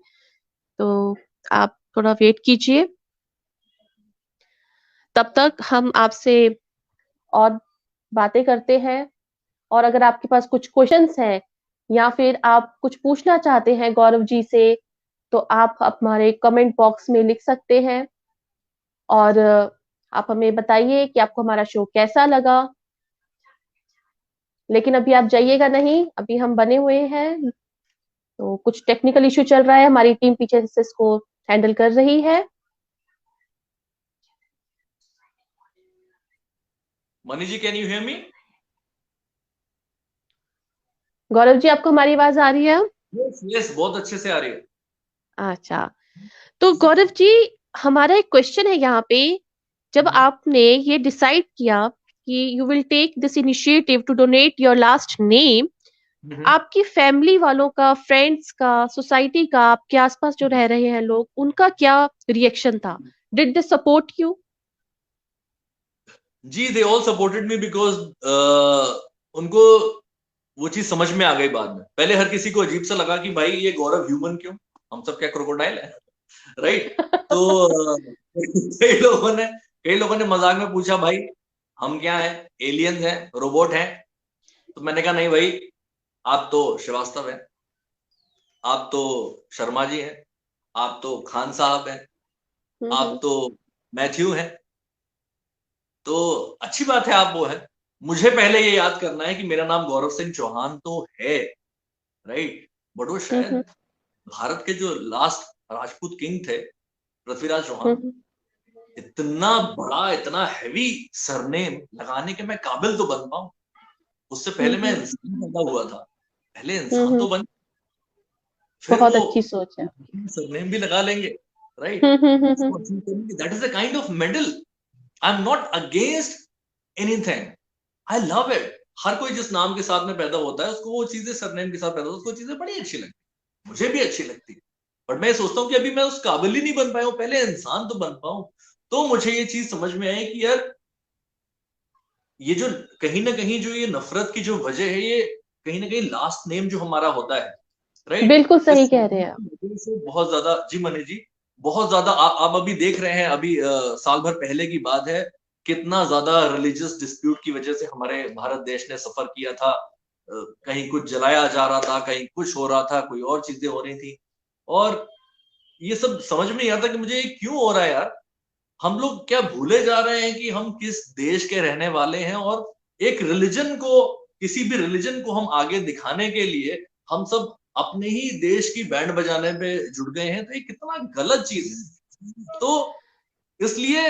Speaker 1: तो आप थोड़ा वेट कीजिए। तब तक हम आपसे और बातें करते हैं, और अगर आपके पास कुछ क्वेश्चंस हैं या फिर आप कुछ पूछना चाहते हैं गौरव जी से, तो आप हमारे कमेंट बॉक्स में लिख सकते हैं और आप हमें बताइए कि आपको हमारा शो कैसा लगा। लेकिन अभी आप जाइएगा नहीं, अभी हम बने हुए हैं, तो कुछ टेक्निकल इशू चल रहा है, हमारी टीम पीछे से इसको हैंडल कर रही है।
Speaker 2: Mani ji, can you hear me?
Speaker 1: Gaurav ji, आपको हमारी आवाज आ रही है?
Speaker 2: यस, बहुत अच्छे से आ रही है।
Speaker 1: अच्छा, तो गौरव जी, हमारा एक क्वेश्चन है यहाँ पे, जब आपने ये डिसाइड किया कि you will take this initiative to donate your last name, आपकी फैमिली वालों का, फ्रेंड्स का, सोसाइटी का, आपके आसपास जो रह रहे हैं लोग, उनका क्या रिएक्शन था? Did they support you?
Speaker 2: जी, they all supported me because उनको वो चीज समझ में आ गई बाद में। पहले हर किसी को अजीब सा लगा कि भाई ये गौरव ह्यूमन क्यों, हम सब क्या क्रोकोडाइल है? राइट। तो कई लोगों ने मजाक में पूछा, भाई हम क्या है, एलियंस हैं, रोबोट हैं? तो मैंने कहा नहीं भाई, आप तो श्रीवास्तव हैं, आप तो शर्मा जी हैं, आप तो खान साहब हैं, आप तो मैथ्यू हैं, तो अच्छी बात है आप वो है। मुझे पहले ये याद करना है कि मेरा नाम गौरव सिंह चौहान तो है, राइट, बट वो शायद भारत के जो लास्ट राजपूत किंग थे पृथ्वीराज चौहान, इतना बड़ा इतना हैवी सरनेम लगाने के मैं काबिल तो बन पाऊं। उससे पहले मैं इंसान पैदा हुआ था, पहले इंसान तो बन, फिर
Speaker 1: बहुत अच्छी सोच है,
Speaker 2: सरनेम भी लगा लेंगे, right. That is a kind of medal. I am not against anything, I love it. हर कोई जिस नाम के साथ में पैदा होता है उसको वो चीजें, सरनेम के साथ पैदा होता है उसको चीजें बड़ी अच्छी लगती, मुझे भी अच्छी लगती है, बट मैं सोचता हूँ कि अभी मैं उस काबिल ही नहीं बन पाया हूँ, पहले इंसान तो बन पाऊं। तो मुझे ये चीज समझ में आई कि यार ये जो कहीं ना कहीं जो ये नफरत की जो वजह है, ये कहीं ना कहीं लास्ट नेम जो हमारा होता है, राइट,
Speaker 1: बिल्कुल सही कह रहे हैं आप।
Speaker 2: बहुत ज्यादा जी मनी जी, बहुत ज्यादा आप अभी देख रहे हैं, अभी साल भर पहले की बात है, कितना ज्यादा रिलीजियस डिस्प्यूट की वजह से हमारे भारत देश ने सफर किया था। कहीं कुछ जलाया जा रहा था, कहीं कुछ हो रहा था, कोई और चीजें हो रही थी, और ये सब समझ में नहीं आता कि मुझे क्यों हो रहा है यार। हम लोग क्या भूले जा रहे हैं कि हम किस देश के रहने वाले हैं, और एक रिलीजन को, किसी भी रिलीजन को हम आगे दिखाने के लिए हम सब अपने ही देश की बैंड बजाने पे जुड़ गए हैं, तो ये कितना गलत चीज है। तो इसलिए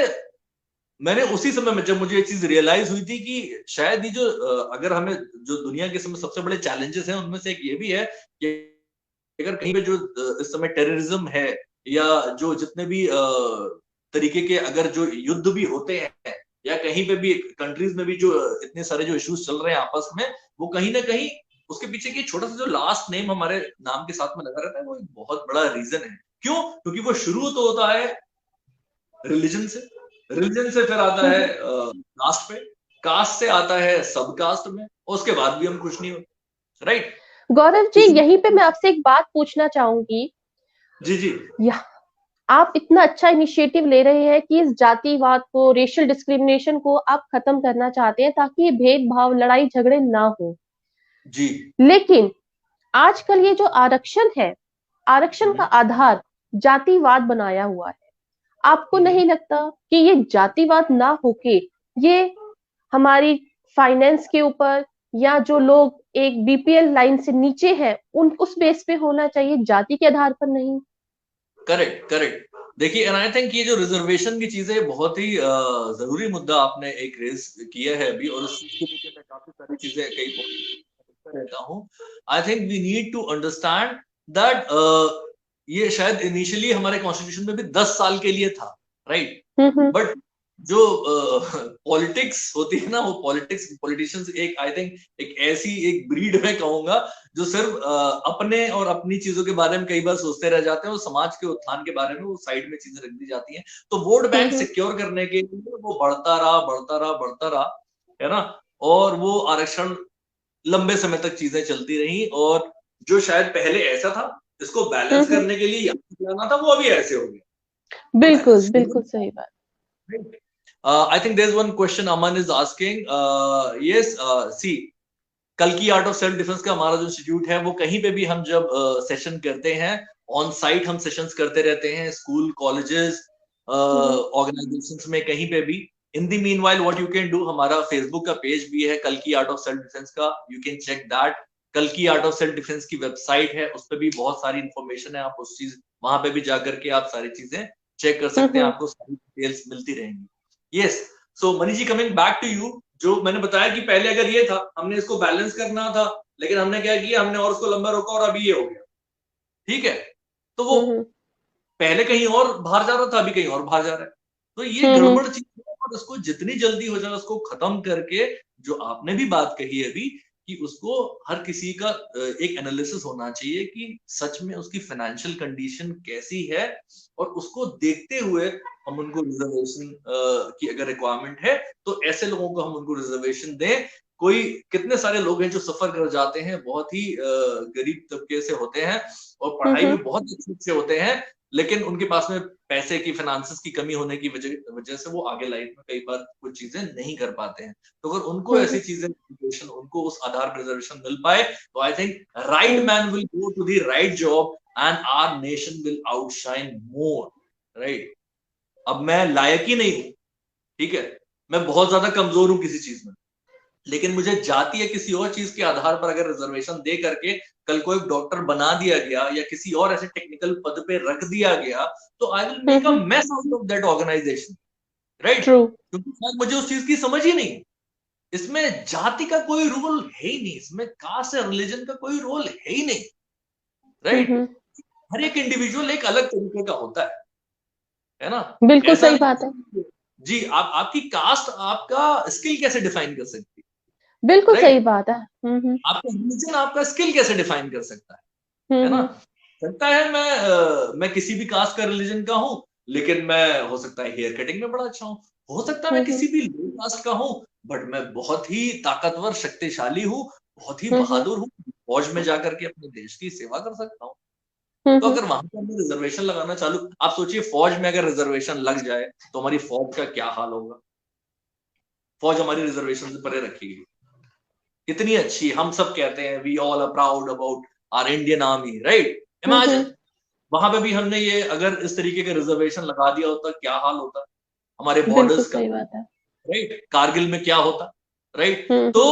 Speaker 2: मैंने उसी समय में जब मुझे ये चीज रियलाइज हुई थी कि शायद ये जो अगर हमें जो दुनिया के समय सबसे बड़े चैलेंजेस हैं उनमें से एक ये भी है कि अगर कहीं पे जो इस समय टेररिज्म है, या जो जितने भी तरीके के अगर जो युद्ध भी होते हैं, या कहीं पे भी कंट्रीज में भी जो इतने सारे जो इश्यूज चल रहे हैं आपस में, वो कहीं ना कहीं उसके पीछे की छोटा सा जो लास्ट नेम हमारे नाम के साथ में लगा रहता है, वो एक बहुत बड़ा रीजन है। क्यों? क्योंकि वो शुरू तो होता है रिलीजन से, रिलीजन से फिर आता है कास्ट पे, कास्ट से आता है सब कास्ट में, और उसके बाद भी हम खुश नहीं होते, राइट।
Speaker 1: गौरव जी, यहीं पे मैं आपसे एक बात पूछना चाहूंगी।
Speaker 2: जी जी,
Speaker 1: आप इतना अच्छा इनिशिएटिव ले रहे हैं कि इस जातिवाद को, रेशियल डिस्क्रिमिनेशन को आप खत्म करना चाहते हैं ताकि ये भेदभाव, लड़ाई झगड़े ना हो
Speaker 2: जी,
Speaker 1: लेकिन आजकल ये जो आरक्षण है, आरक्षण का आधार जातिवाद बनाया हुआ है। आपको नहीं लगता कि ये जातिवाद ना होके ये हमारी फाइनेंस के ऊपर, या जो लोग एक बीपीएल लाइन से नीचे हैं उन उस बेस पे होना चाहिए, जाति के आधार पर नहीं?
Speaker 2: Correct correct. देखिए, एंड आई थिंक ये जो रिजर्वेशन की चीजें बहुत ही जरूरी मुद्दा आपने एक रेज किया है अभी, और उसके लिए मैं काफी सारी चीजें कई रहता हूँ। I think we need to understand that ये शायद इनिशियली हमारे कॉन्स्टिट्यूशन में भी 10 साल के लिए था, राइट, बट जो पॉलिटिक्स होती है ना, वो पॉलिटिशियंस एक, आई थिंक एक ऐसी एक ब्रीड में कहूंगा जो सिर्फ अपने और अपनी चीजों के बारे में कई बार सोचते रह जाते हैं, और समाज के उत्थान के बारे में वो साइड में चीजें रख दी जाती हैं। तो वोट बैंक सिक्योर करने के लिए वो बढ़ता रहा बढ़ता रहा बढ़ता रहा, है ना, और वो आरक्षण लंबे समय तक चीजें चलती रही, और जो शायद पहले ऐसा था इसको बैलेंस करने के लिए यहाँ था, वो अभी ऐसे हो गया।
Speaker 1: बिल्कुल बिल्कुल सही बात।
Speaker 2: I think there's one question Aman is asking. Yes, see, कल की आर्ट ऑफ सेल्फ डिफेंस का हमारा जो इंस्टीट्यूट है, वो कहीं पे भी हम जब सेशन करते हैं, ऑन साइट हम सेशंस करते रहते हैं, स्कूल, कॉलेजेस, ऑर्गेनाइजेशंस में, कहीं पे भी। In the meanwhile what you can do, हमारा फेसबुक का पेज भी है कल की आर्ट ऑफ सेल्फ डिफेंस का, यू कैन चेक दैट। कल की आर्ट ऑफ सेल्फ डिफेंस की वेबसाइट है, उस पर भी बहुत सारी इंफॉर्मेशन है, आप उस चीज वहां पे भी जाकर के आप सारी चीजें चेक कर सकते हैं, आपको सारी डिटेल्स मिलती रहेंगी। Yes, so Mani ji, coming back to you, जो मैंने बताया कि पहले अगर ये था, हमने इसको बैलेंस करना था, लेकिन हमने क्या किया, हमने और उसको लंबा रोका, और अभी ये हो गया, ठीक है, तो वो पहले कहीं और बाहर जा रहा था, अभी कहीं और बाहर जा रहा है, तो ये गड़बड़ चीज है, और उसको जितनी जल्दी हो जाए उसको खत्म करके, जो आपने भी बात कही अभी, कि उसको हर किसी का एक एनालिसिस होना चाहिए कि सच में उसकी फाइनेंशियल कंडीशन कैसी है, और उसको देखते हुए हम उनको रिजर्वेशन की अगर रिक्वायरमेंट है तो ऐसे लोगों को हम उनको रिजर्वेशन दें। कोई कितने सारे लोग हैं जो सफर कर जाते हैं, बहुत ही गरीब तबके से होते हैं, और पढ़ाई में बहुत अच्छे से होते हैं, लेकिन उनके पास में पैसे की, फाइनेंसेस की कमी होने की वजह से वो आगे लाइफ में कई बार कुछ चीजें नहीं कर पाते हैं। तो अगर उनको ऐसी चीजें, उनको उस आधार पर रिजर्वेशन मिल पाए, तो I think right man will go to the right job, and our nation will outshine more, right. अब मैं लायक ही नहीं हूं, ठीक है, मैं बहुत ज्यादा कमजोर हूं किसी चीज में, लेकिन मुझे जाति या किसी और चीज के आधार पर अगर रिजर्वेशन दे करके कल को एक डॉक्टर बना दिया गया या किसी और ऐसे टेक्निकल पद पे रख दिया गया, तो I will make a mess out of that organization, right? क्योंकि शायद मुझे उस चीज की समझ ही नहीं। इसमें जाति का कोई रोल है ही नहीं, इसमें कास्ट या रिलीजन का कोई रोल है ही नहीं, राइट? हर एक इंडिविजुअल एक अलग तरीके का होता है ना?
Speaker 1: बिल्कुल सही बात है
Speaker 2: जी। आपकी कास्ट आपका स्किल कैसे डिफाइन कर सकती है?
Speaker 1: बिल्कुल सही बात है।
Speaker 2: आपका रिलीजन आपका स्किल कैसे डिफाइन कर सकता है ना? सकता है मैं किसी भी कास्ट का रिलीजन का हूं, लेकिन मैं हो सकता है हेयर कटिंग में बड़ा अच्छा हूं, हो सकता है मैं किसी भी लो कास्ट का हूं, बट मैं बहुत ही ताकतवर शक्तिशाली हूं, बहुत ही बहादुर हूं, फौज में जाकर के अपने देश की सेवा कर सकता हूँ। तो अगर वहां पर हमने रिजर्वेशन लगाना चालू, आप सोचिए फौज में अगर रिजर्वेशन लग जाए तो हमारी फौज का क्या हाल होगा? फौज हमारी रिजर्वेशन से परे रखेगी, कितनी अच्छी, हम सब कहते हैं we all are proud about our Indian army, right? Imagine वहां पे भी हमने ये अगर इस तरीके का रिजर्वेशन लगा दिया होता, क्या हाल होता हमारे बॉर्डर्स का, राइट? कारगिल में क्या होता, राइट? तो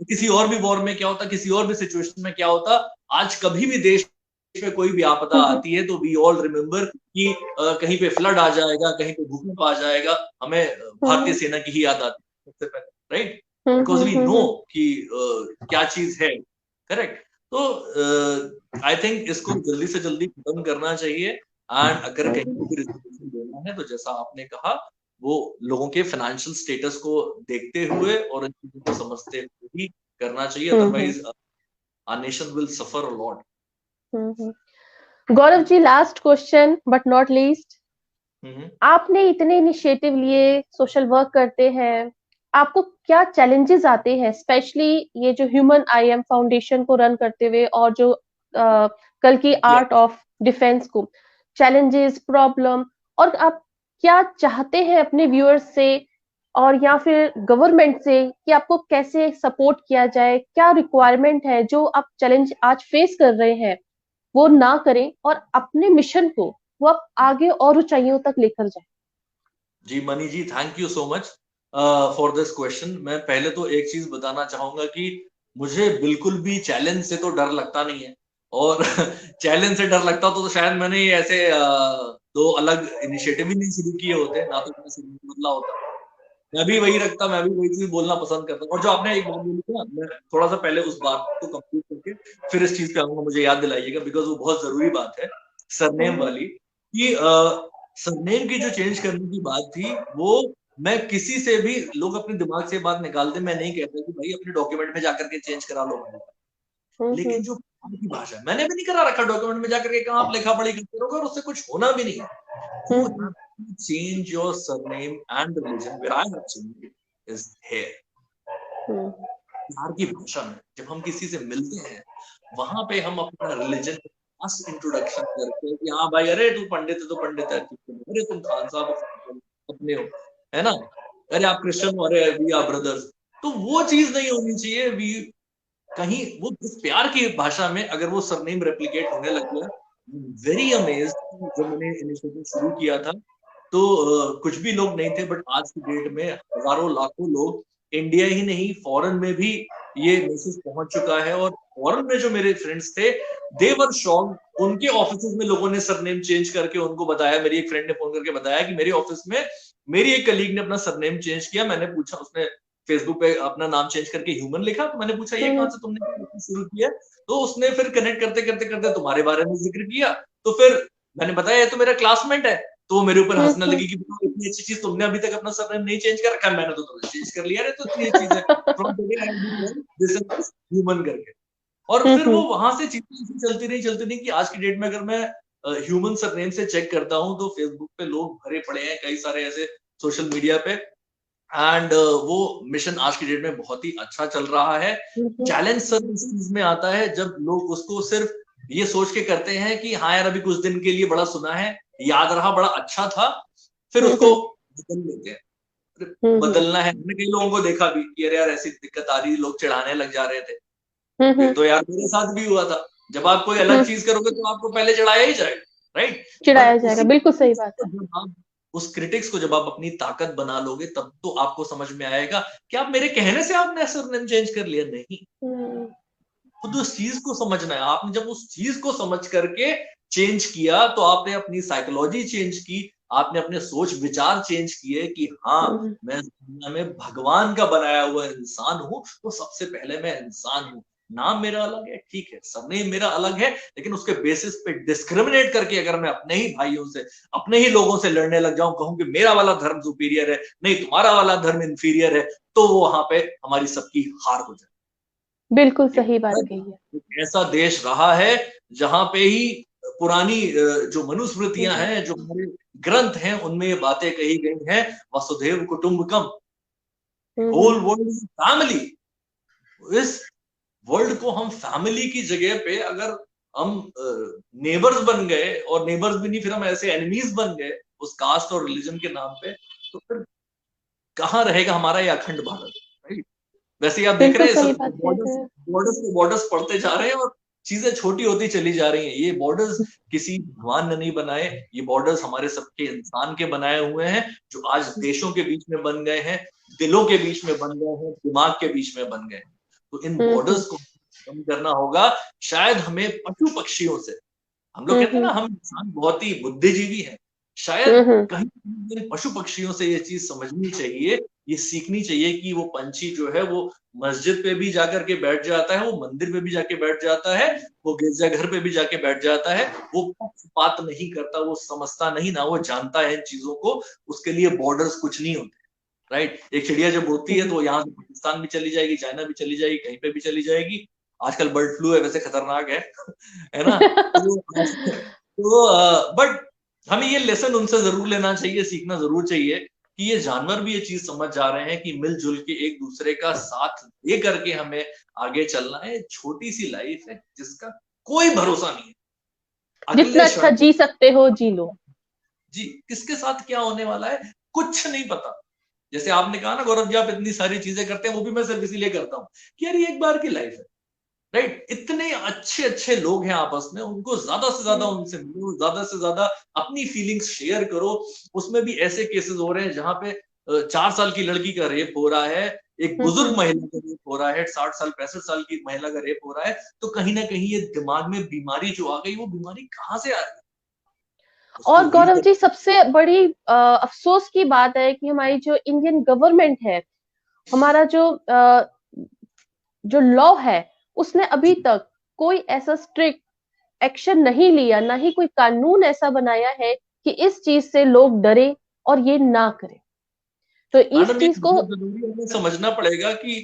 Speaker 2: किसी और भी वॉर में क्या होता, किसी और भी सिचुएशन में क्या होता। आज कभी भी देश में कोई भी आपदा आती है तो वी ऑल रिमेम्बर कि कहीं पे फ्लड आ जाएगा, कहीं पे भूकंप आ जाएगा, हमें भारतीय सेना की ही याद आती है सबसे पहले, राइट? बिकॉज वी नो कि क्या चीज है, करेक्ट? तो आई थिंक इसको जल्दी से जल्दी खत्म करना चाहिए। एंड अगर कहीं भी रिजर्वेशन देना है तो जैसा आपने कहा, वो लोगों के फाइनेंशियल स्टेटस को देखते हुए और इन चीजों को समझते हुए ही करना चाहिए, otherwise our nation will suffer a lot.
Speaker 1: Gaurav ji, last question but not least, आपने इतने इनिशिएटिव लिए, सोशल वर्क करते हैं, आपको क्या चैलेंजेस आते हैं, स्पेशली ये जो ह्यूमन आई एम फाउंडेशन को रन करते हुए और जो कल की आर्ट ऑफ डिफेंस को, चैलेंजेस, प्रॉब्लम, और आप क्या चाहते हैं अपने व्यूअर्स से और या फिर गवर्नमेंट से कि आपको कैसे सपोर्ट किया जाए, क्या रिक्वायरमेंट है जो आप चैलेंज आज फेस कर रहे हैं वो ना करें और अपने मिशन को वो आप आगे और ऊंचाइयों तक लेकर जाए?
Speaker 2: जी Mani ji, thank you so much for this question. मैं पहले तो एक चीज बताना चाहूंगा कि मुझे बिल्कुल भी चैलेंज से तो डर लगता नहीं है, और चैलेंज से डर लगता तो शायद मैंने ऐसे दो अलग इनिशिएटिव ही नहीं शुरू किए होते, ना तो मैंने बदला होता। मैं भी वही रखता, मैं भी वही चीज बोलना पसंद करता। और जो आपने एक बात बोली थी ना, मैं थोड़ा सा पहले उस बात को कंप्लीट करके फिर इस चीज पे आऊंगा, मुझे याद दिलाइएगा, बिकॉज वो बहुत जरूरी बात है, सरनेम वाली। कि सरनेम की जो चेंज करने की बात थी, वो मैं किसी से भी, लोग अपने दिमाग से बात निकालते, मैं नहीं कहता कि भाई अपने डॉक्यूमेंट में जाकर के चेंज करा लो, लेकिन जो की भाषा, मैंने भी नहीं करा रखा डॉक्यूमेंट में जाकर के, कहा आप लिखा पढ़ी करते रहोगे और उससे कुछ होना भी नहीं है। change your surname and religion where I have changed it is here. प्यार की भाषा में जब हम किसी से मिलते हैं, वहां पे हम अपना रिलीजन इंट्रोडक्शन करते हैं कि हाँ भाई, अरे तू पंडित है तो पंडित है, अरे तुम खान साहब अपने हो, है ना, अरे आप क्रिश्चियन हो, अरे वी आर ब्रदर्स। तो वो चीज नहीं होनी चाहिए। वी कहीं वो प्यार की भाषा में अगर वो सरनेम रेप्लिकेट होने लग गया, वेरी अमेज्ड। जब मैंने इनिशिएटिव शुरू किया था तो कुछ भी लोग नहीं थे, बट आज की डेट में हजारों लाखों लोग, इंडिया ही नहीं फॉरेन में भी ये मैसेज पहुंच चुका है। और फॉरेन में जो मेरे फ्रेंड्स थे, दे वर शॉक्ड। उनके ऑफिस में लोगों ने सरनेम चेंज करके उनको बताया, मेरी एक फ्रेंड ने फोन करके बताया कि मेरे ऑफिस में मेरी एक कलीग ने अपना सरनेम चेंज किया। मैंने पूछा, उसने फेसबुक पे अपना नाम चेंज करके ह्यूमन लिखा, तो मैंने पूछा ये कहां से तुमने शुरू किया? तो उसने फिर कनेक्ट करते करते करते तुम्हारे बारे में जिक्र किया। तो फिर मैंने बताया ये तो मेरा क्लासमेट है। तो मेरे ऊपर हंसने लगी कि इतनी अच्छी चीज तुमने अभी तक अपना सरनेम नहीं चेंज कर रखा। मैंने तो तुमने चेंज कर लिया, तो इतनी अच्छी चीज है ह्यूमन करके। और फिर वो वहां से चीजें चलती नहीं कि आज की डेट में अगर मैं ह्यूमन सरनेम से चेक करता हूं तो फेसबुक पे लोग भरे पड़े हैं, कई सारे ऐसे सोशल मीडिया पे। एंड वो मिशन आज की डेट में बहुत ही अच्छा चल रहा है। चैलेंज सर इस चीज में आता है जब लोग उसको सिर्फ ये सोच के करते हैं कि हाँ यार अभी कुछ दिन के लिए बड़ा सुना है, याद रहा, बड़ा अच्छा था, फिर उसको बदल लेते हैं। बदलना है, हमने कई लोगों को देखा भी कि अरे यार ऐसी दिक्कत आ रही, लोग चिढ़ाने लग जा रहे थे। तो यार मेरे साथ भी हुआ था, जब आप कोई अलग चीज करोगे तो आपको पहले चिढ़ाया ही जाएगा, राइट?
Speaker 1: चिढ़ाया जाएगा, बिल्कुल सही बात है।
Speaker 2: जब आप उस क्रिटिक्स को जब आप अपनी ताकत बना लोगे तब तो आपको समझ में आएगा कि आप मेरे कहने से आपने ऐसा चेंज कर लिया, नहीं, खुद उस चीज को समझना है। आपने जब उस चीज को समझ करके चेंज किया तो आपने अपनी साइकोलॉजी चेंज की, आपने अपने सोच विचार चेंज किए कि हाँ मैं दुनिया में भगवान का बनाया हुआ इंसान हूं, तो सबसे पहले मैं इंसान हूं। नाम मेरा अलग है, ठीक है, सरनेम मेरा अलग है, लेकिन उसके बेसिस पे डिस्क्रिमिनेट करके अगर मैं अपने ही भाइयों से, अपने ही लोगों से लड़ने लग जाऊं, कहूं कि मेरा वाला धर्म सुपीरियर है, नहीं तुम्हारा वाला धर्म इंफीरियर है, तो वो वहां पे हमारी सबकी हार हो जाए।
Speaker 1: बिल्कुल सही बात कही है।
Speaker 2: ऐसा देश रहा है जहां पे ही पुरानी जो मनुस्मृतियां हैं, जो हमारे ग्रंथ हैं, उनमें ये बातें कही गई हैं, वसुधैव कुटुंबकम, होल वर्ल्ड इज फैमिली। इस वर्ल्ड को हम फैमिली की जगह पे अगर हम नेबर्स बन गए, और नेबर्स भी नहीं, फिर हम ऐसे एनिमीज बन गए उस कास्ट और रिलीजन के नाम पे, तो फिर कहाँ रहेगा हमारा ये अखंड भारत, राइट? वैसे आप देख रहे हैं बॉर्डर्स पड़ते जा रहे हैं और चीजें छोटी होती चली जा रही हैं। ये बॉर्डर्स किसी भगवान ने नहीं बनाए, ये बॉर्डर्स हमारे सबके इंसान के बनाए हुए हैं, जो आज देशों के बीच में बन गए हैं, दिलों के बीच में बन गए हैं, दिमाग के बीच में बन गए। तो इन बॉर्डर्स को कम करना होगा। शायद हमें पशु पक्षियों से, हम लोग कहते हैं ना हम इंसान बहुत ही बुद्धिजीवी हैं, शायद कहीं पशु पक्षियों से ये चीज समझनी चाहिए, ये सीखनी चाहिए कि वो पंछी जो है वो मस्जिद पे भी जाकर के बैठ जाता है, वो मंदिर पे भी जाके बैठ जाता है, वो गिरजाघर पे भी जाके बैठ जाता है, वो पक्षपात नहीं करता, वो समझता नहीं ना, वो जानता है इन चीजों को, उसके लिए बॉर्डर्स कुछ नहीं होते, राइट? एक चिड़िया जब उड़ती है तो यहाँ से पाकिस्तान भी चली जाएगी, चाइना भी चली जाएगी, कहीं पे भी चली जाएगी। आजकल बर्ड फ्लू है, वैसे खतरनाक है ना? तो बट हमें ये लेसन उनसे जरूर लेना चाहिए, सीखना जरूर चाहिए कि ये जानवर भी ये चीज समझ जा रहे हैं कि मिलजुल के एक दूसरे का साथ दे करके हमें आगे चलना है। छोटी सी लाइफ है जिसका कोई भरोसा नहीं है,
Speaker 1: जितना अच्छा जी सकते हो जी लो।
Speaker 2: जी, किसके साथ क्या होने वाला है कुछ नहीं पता। जैसे आपने कहा ना गौरव जी, आप इतनी सारी चीजें करते हैं, वो भी मैं सिर्फ इसीलिए करता हूँ कि यार ये एक बार की लाइफ है, राइट? इतने अच्छे अच्छे लोग हैं आपस में, उनको ज्यादा से ज्यादा उनसे मिलो, ज्यादा से ज्यादा अपनी फीलिंग्स शेयर करो। उसमें भी ऐसे केसेस हो रहे हैं जहां पे 4 साल की लड़की का रेप हो रहा है, एक बुजुर्ग महिला का रेप हो रहा है, 60 साल 65 साल की महिला का रेप हो रहा है, तो कहीं ना कहीं ये दिमाग में बीमारी जो आ गई, वो बीमारी कहाँ से आ रही है?
Speaker 1: और गौरव जी, सबसे बड़ी अफसोस की बात है कि हमारी जो इंडियन गवर्नमेंट है, हमारा जो लॉ है, उसने अभी तक कोई ऐसा स्ट्रिक्ट एक्शन नहीं लिया, ना ही कोई कानून ऐसा बनाया है कि इस चीज से लोग डरे और ये ना करें। तो इस चीज को
Speaker 2: हमें समझना पड़ेगा कि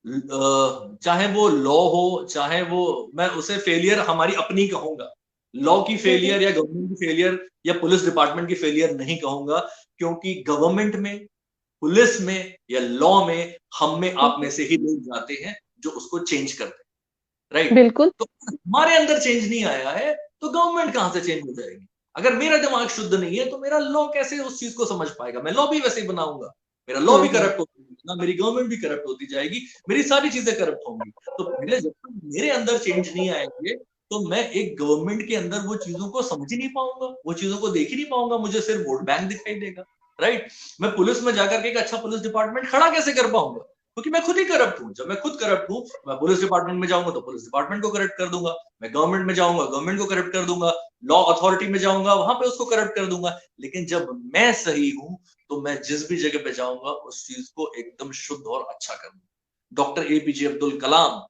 Speaker 2: चाहे वो लॉ हो, चाहे वो, मैं उसे फेलियर हमारी अपनी कहूंगा, लॉ की फेलियर या गवर्नमेंट की फेलियर या पुलिस डिपार्टमेंट की फेलियर नहीं कहूंगा, क्योंकि गवर्नमेंट में, पुलिस में या लॉ में हम में आप में से ही लोग जाते हैं जो उसको चेंज करते हैं, राइट?
Speaker 1: बिल्कुल।
Speaker 2: तो हमारे अंदर चेंज नहीं आया है तो गवर्नमेंट कहां से चेंज हो जाएगी? अगर मेरा दिमाग शुद्ध नहीं है तो मेरा लॉ कैसे उस चीज को समझ पाएगा? मैं लॉ भी वैसे ही बनाऊंगा, मेरा लॉ भी करप्ट होता जाएगा, मेरी गवर्नमेंट भी करप्ट होती जाएगी, मेरी सारी चीजें करप्ट होंगी। तो पहले जब तक मेरे अंदर चेंज नहीं आएंगे तो मैं एक गवर्नमेंट के अंदर वो चीजों को समझ ही नहीं पाऊंगा, वो चीजों को देख ही नहीं पाऊंगा, मुझे सिर्फ वोट बैंक दिखाई देगा, राइट? मैं पुलिस में जाकर के एक अच्छा पुलिस डिपार्टमेंट खड़ा कैसे कर पाऊंगा? क्योंकि मैं खुद ही करप्ट हूं। जब मैं खुद करप्ट हूं, मैं पुलिस डिपार्टमेंट में जाऊंगा तो पुलिस डिपार्टमेंट को करप्ट कर दूंगा, मैं गवर्नमेंट में जाऊंगा गवर्नमेंट को करप्ट कर दूंगा, लॉ अथॉरिटी में जाऊंगा वहां पे उसको करप्ट कर दूंगा। लेकिन जब मैं सही हूं तो मैं जिस भी जगह पे जाऊंगा उस चीज को एकदम शुद्ध और अच्छा करूंगा। डॉक्टर एपीजे अब्दुल कलाम,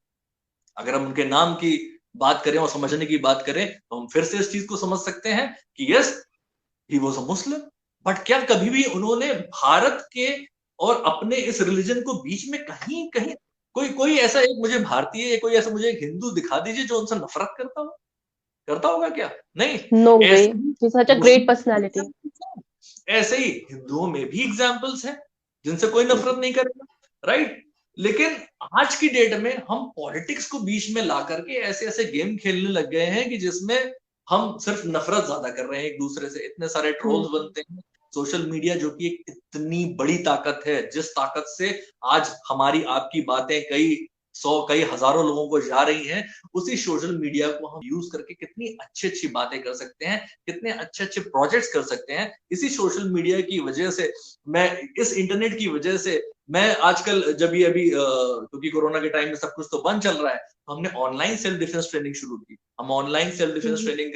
Speaker 2: अगर हम उनके नाम की बात करें और समझने की बात करें तो हम फिर से इस चीज को समझ सकते हैं कि yes, he was a Muslim, but क्या कभी भी उन्होंने भारत के और अपने इस रिलीजन को बीच में कहीं कहीं कोई ऐसा एक मुझे भारतीय, कोई ऐसा मुझे एक हिंदू दिखा दीजिए जो उनसे नफरत करता होगा क्या? नहीं।
Speaker 1: No way, such a great personality.
Speaker 2: ऐसे ही हिंदुओं में भी एग्जाम्पल्स हैं जिनसे कोई नफरत नहीं करेगा, राइट? लेकिन आज की डेट में हम पॉलिटिक्स को बीच में ला करके ऐसे ऐसे गेम खेलने लग गए हैं कि जिसमें हम सिर्फ नफरत ज्यादा कर रहे हैं एक दूसरे से। इतने सारे ट्रोल्स बनते हैं, सोशल मीडिया जो कि एक इतनी बड़ी ताकत है, जिस ताकत से आज हमारी आपकी बातें कई कई हजारों लोगों को जा रही हैं, उसी सोशल मीडिया को हम यूज करके कितनी अच्छी अच्छी बातें कर सकते हैं, कितने अच्छे अच्छे प्रोजेक्ट्स कर सकते हैं। इसी सोशल मीडिया की वजह से, मैं इस इंटरनेट की वजह से, मैं आजकल जब ये अभी क्योंकि कोरोना के टाइम में सब कुछ तो बंद चल रहा है, तो हमने ऑनलाइन सेल्फ डिफेंस ट्रेनिंग शुरू की। हम ऑनलाइन सेल्फ डिफेंस ट्रेनिंग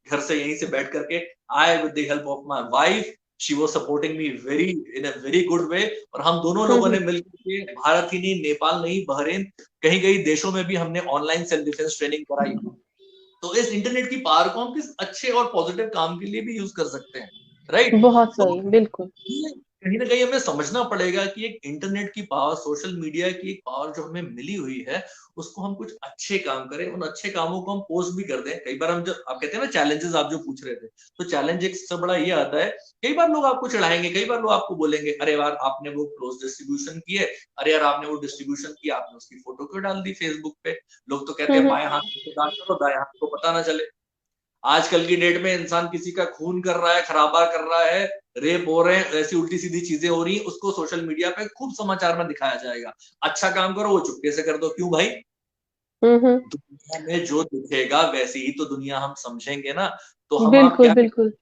Speaker 2: घर से यहीं से बैठ करके, I with the help of my wife, she was supporting me very in a very good way, और हम दोनों लोगों ने मिलकर के भारत ही नहीं, नेपाल नहीं, बहरीन, कहीं कहीं देशों में भी हमने ऑनलाइन सेल्फ डिफेंस ट्रेनिंग कराई। तो इस इंटरनेट की पावर को हम किस अच्छे और पॉजिटिव काम के लिए भी यूज कर सकते हैं, राइट?
Speaker 1: बहुत
Speaker 2: तो
Speaker 1: सही, बिल्कुल।
Speaker 2: कहीं ना कहीं हमें समझना पड़ेगा कि एक इंटरनेट की पावर, सोशल मीडिया की एक पावर जो हमें मिली हुई है, उसको हम कुछ अच्छे काम करें, उन अच्छे कामों को हम पोस्ट भी कर दें। कई बार हम, जब आप कहते हैं ना चैलेंजेस, आप जो पूछ रहे थे, तो चैलेंज एक सबसे बड़ा ये आता है, कई बार लोग आपको चढ़ाएंगे, कई बार लोग आपको बोलेंगे, अरे यार आपने वो क्लोज डिस्ट्रीब्यूशन की है, अरे यार आपने वो डिस्ट्रीब्यूशन की, आपने उसकी फोटो क्यों डाल दी फेसबुक पे? लोग तो कहते हैं बाएं हाथ को दान करो, दाएं हाथ को पता ना चले। आजकल की डेट में इंसान किसी का खून कर रहा है, खराबा कर रहा है, रेप हो रहे हैं, ऐसी उल्टी सीधी चीजें हो रही हैं, उसको सोशल मीडिया पे खूब समाचार में दिखाया जाएगा। अच्छा काम करो वो चुपके से कर दो, क्यों भाई? दुनिया में जो दिखेगा वैसे ही तो दुनिया हम समझेंगे ना। तो हम आप
Speaker 1: बिल्कुल
Speaker 2: क्या,
Speaker 1: बिल्कुल।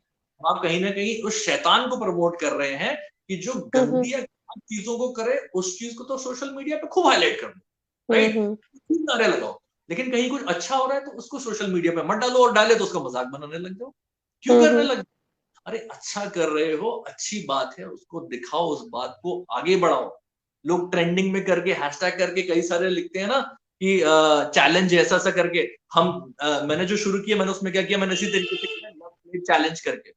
Speaker 2: आप कहीं ना कहीं उस शैतान को प्रमोट कर रहे हैं कि जो गंदी या खराब चीजों को करे, उस चीज को तो सोशल मीडिया पे खूब हाईलाइट कर दो, राइट? खूब नारे लगाओ, लेकिन कहीं कुछ अच्छा हो रहा है तो उसको सोशल मीडिया पे मत डालो, और डाले तो उसका मजाक बनाने लग जाओ। क्यों करने लग? अरे अच्छा कर रहे हो, अच्छी बात है, उसको दिखाओ, उस बात को आगे बढ़ाओ। लोग ट्रेंडिंग में करके, हैशटैग करके कई सारे लिखते हैं ना कि चैलेंज ऐसा ऐसा करके। हम मैंने जो शुरू किया, मैंने उसमें क्या किया, मैंने इसी तरीके से किया, चैलेंज करके।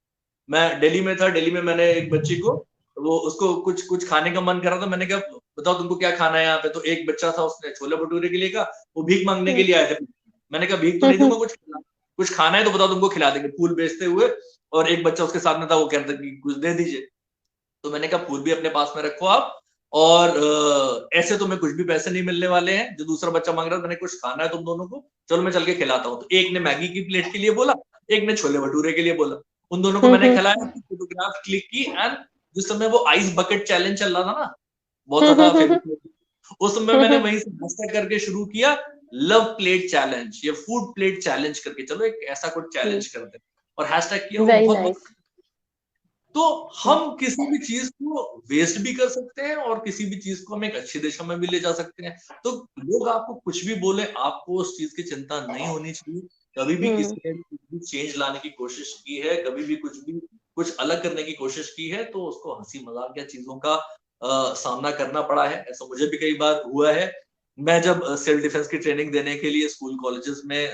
Speaker 2: मैं दिल्ली में था, दिल्ली में मैंने एक बच्ची को, वो उसको कुछ कुछ खाने का मन कर रहा था, मैंने कहा बताओ तुमको क्या खाना है यहाँ पे? तो एक बच्चा था, उसने छोले भटूरे के लिए कहा, वो भीख मांगने के लिए आए थे। मैंने कहा भीख तो नहीं दूंगा, कुछ खाना है तो बताओ, तुमको खिला देंगे, फूल बेचते हुए। और एक बच्चा उसके साथ में था, वो कह रहा था कि कुछ दे दीजिए। तो मैंने कहा फूल भी अपने पास में रखो आप, और ऐसे तुम्हें कुछ भी पैसे नहीं मिलने वाले हैं। जो दूसरा बच्चा मांग रहा था, मैंने कुछ खाना है तुम दोनों को, चलो मैं चल के खिलाता हूँ। तो एक ने मैगी की प्लेट के लिए बोला, एक ने छोले भटूरे के लिए बोला। उन दोनों को मैंने खिलाया, फोटोग्राफ क्लिक की, एंड जिस समय वो आइस बकेट चैलेंज चल रहा था ना, बहुत ज्यादा फेमस, उस समय मैंने वहीं से हैशटैग करके शुरू किया, लव प्लेट चैलेंज या फूड प्लेट चैलेंज करके, चलो एक ऐसा कुछ चैलेंज करते हैं, और हैशटैग किया, वो
Speaker 1: वेरी
Speaker 2: बहुत
Speaker 1: नाइस।
Speaker 2: तो हम किसी भी चीज को वेस्ट भी कर सकते हैं, और किसी भी चीज को हम एक अच्छी दिशा में भी ले जा सकते हैं। तो लोग आपको कुछ भी बोले, आपको उस चीज की चिंता नहीं होनी चाहिए। कभी भी किसी ने भी कुछ भी चेंज लाने की कोशिश की है, कभी भी कुछ अलग करने की कोशिश की है, तो उसको हंसी मजाक या चीजों का सामना करना पड़ा है। ऐसा मुझे भी कई बार हुआ है। मैं जब सेल्फ डिफेंस की ट्रेनिंग देने के लिए स्कूल कॉलेजेस में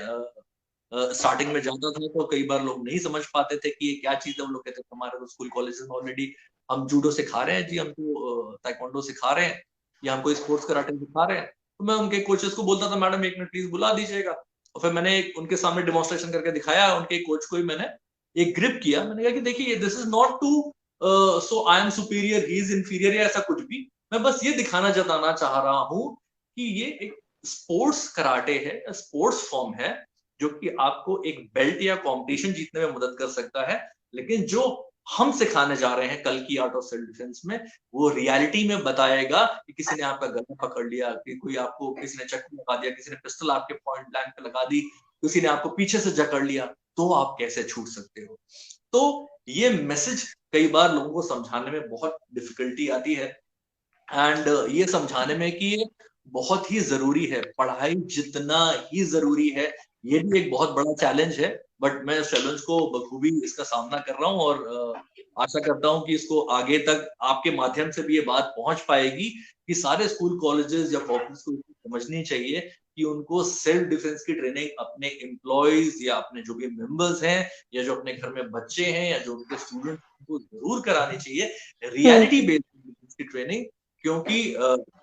Speaker 2: स्टार्टिंग में जाता था, तो कई बार लोग नहीं समझ पाते थे कि ये क्या चीज है। वो लोग कहते थे हमारे तो स्कूल कॉलेज में ऑलरेडी हम जूडो सिखा रहे हैं जी, हमको ताइक्वांडो सिखा रहे हैं, या हमको स्पोर्ट्स कराटे सिखा रहे हैं। तो मैं उनके कोचेस को बोलता था, मैडम एक मिनट प्लीज बुला दीजिएगा। और फिर मैंने उनके सामने डिमॉन्स्ट्रेशन करके दिखाया, उनके कोच को ही मैंने एक ग्रिप किया, मैंने कहा कि देखिए this is not to so I am superior, he is inferior, या ऐसा कुछ भी। मैं बस ये दिखाना जताना चाह रहा हूँ कि ये एक स्पोर्ट्स कराटे है, स्पोर्ट्स फॉर्म है, जो कि आपको एक बेल्ट या कंपटीशन जीतने में मदद कर सकता है। लेकिन जो हम सिखाने जा रहे हैं कल की आर्ट ऑफ सेल्फ डिफेंस में, वो रियलिटी में बताएगा कि किसी ने आपका गला पकड़ लिया, कि कोई आपको, किसी ने चक्कू लगा दिया, किसी ने पिस्टल आपके पॉइंट ब्लैंक पे लगा दी, किसी ने आपको पीछे से जकड़ लिया, तो आप कैसे छूट सकते हो? तो ये मैसेज कई बार लोगों को समझाने में बहुत डिफिकल्टी आती है, एंड ये समझाने में कि ये बहुत ही जरूरी है, पढ़ाई जितना ही जरूरी है, ये भी एक बहुत बड़ा चैलेंज है। बट मैं इस चैलेंज को बखूबी इसका सामना कर रहा हूँ, और आशा करता हूँ कि इसको आगे तक आपके माध्यम से भी ये बात पहुंच पाएगी कि सारे स्कूल कॉलेजेस या कॉलेज को समझनी चाहिए कि उनको सेल्फ डिफेंस की ट्रेनिंग अपने एम्प्लॉयज या अपने जो भी मेंबर्स हैं, या जो अपने घर में बच्चे हैं, या जो उनके स्टूडेंट, को जरूर करानी चाहिए रियलिटी बेस्ड की ट्रेनिंग। क्योंकि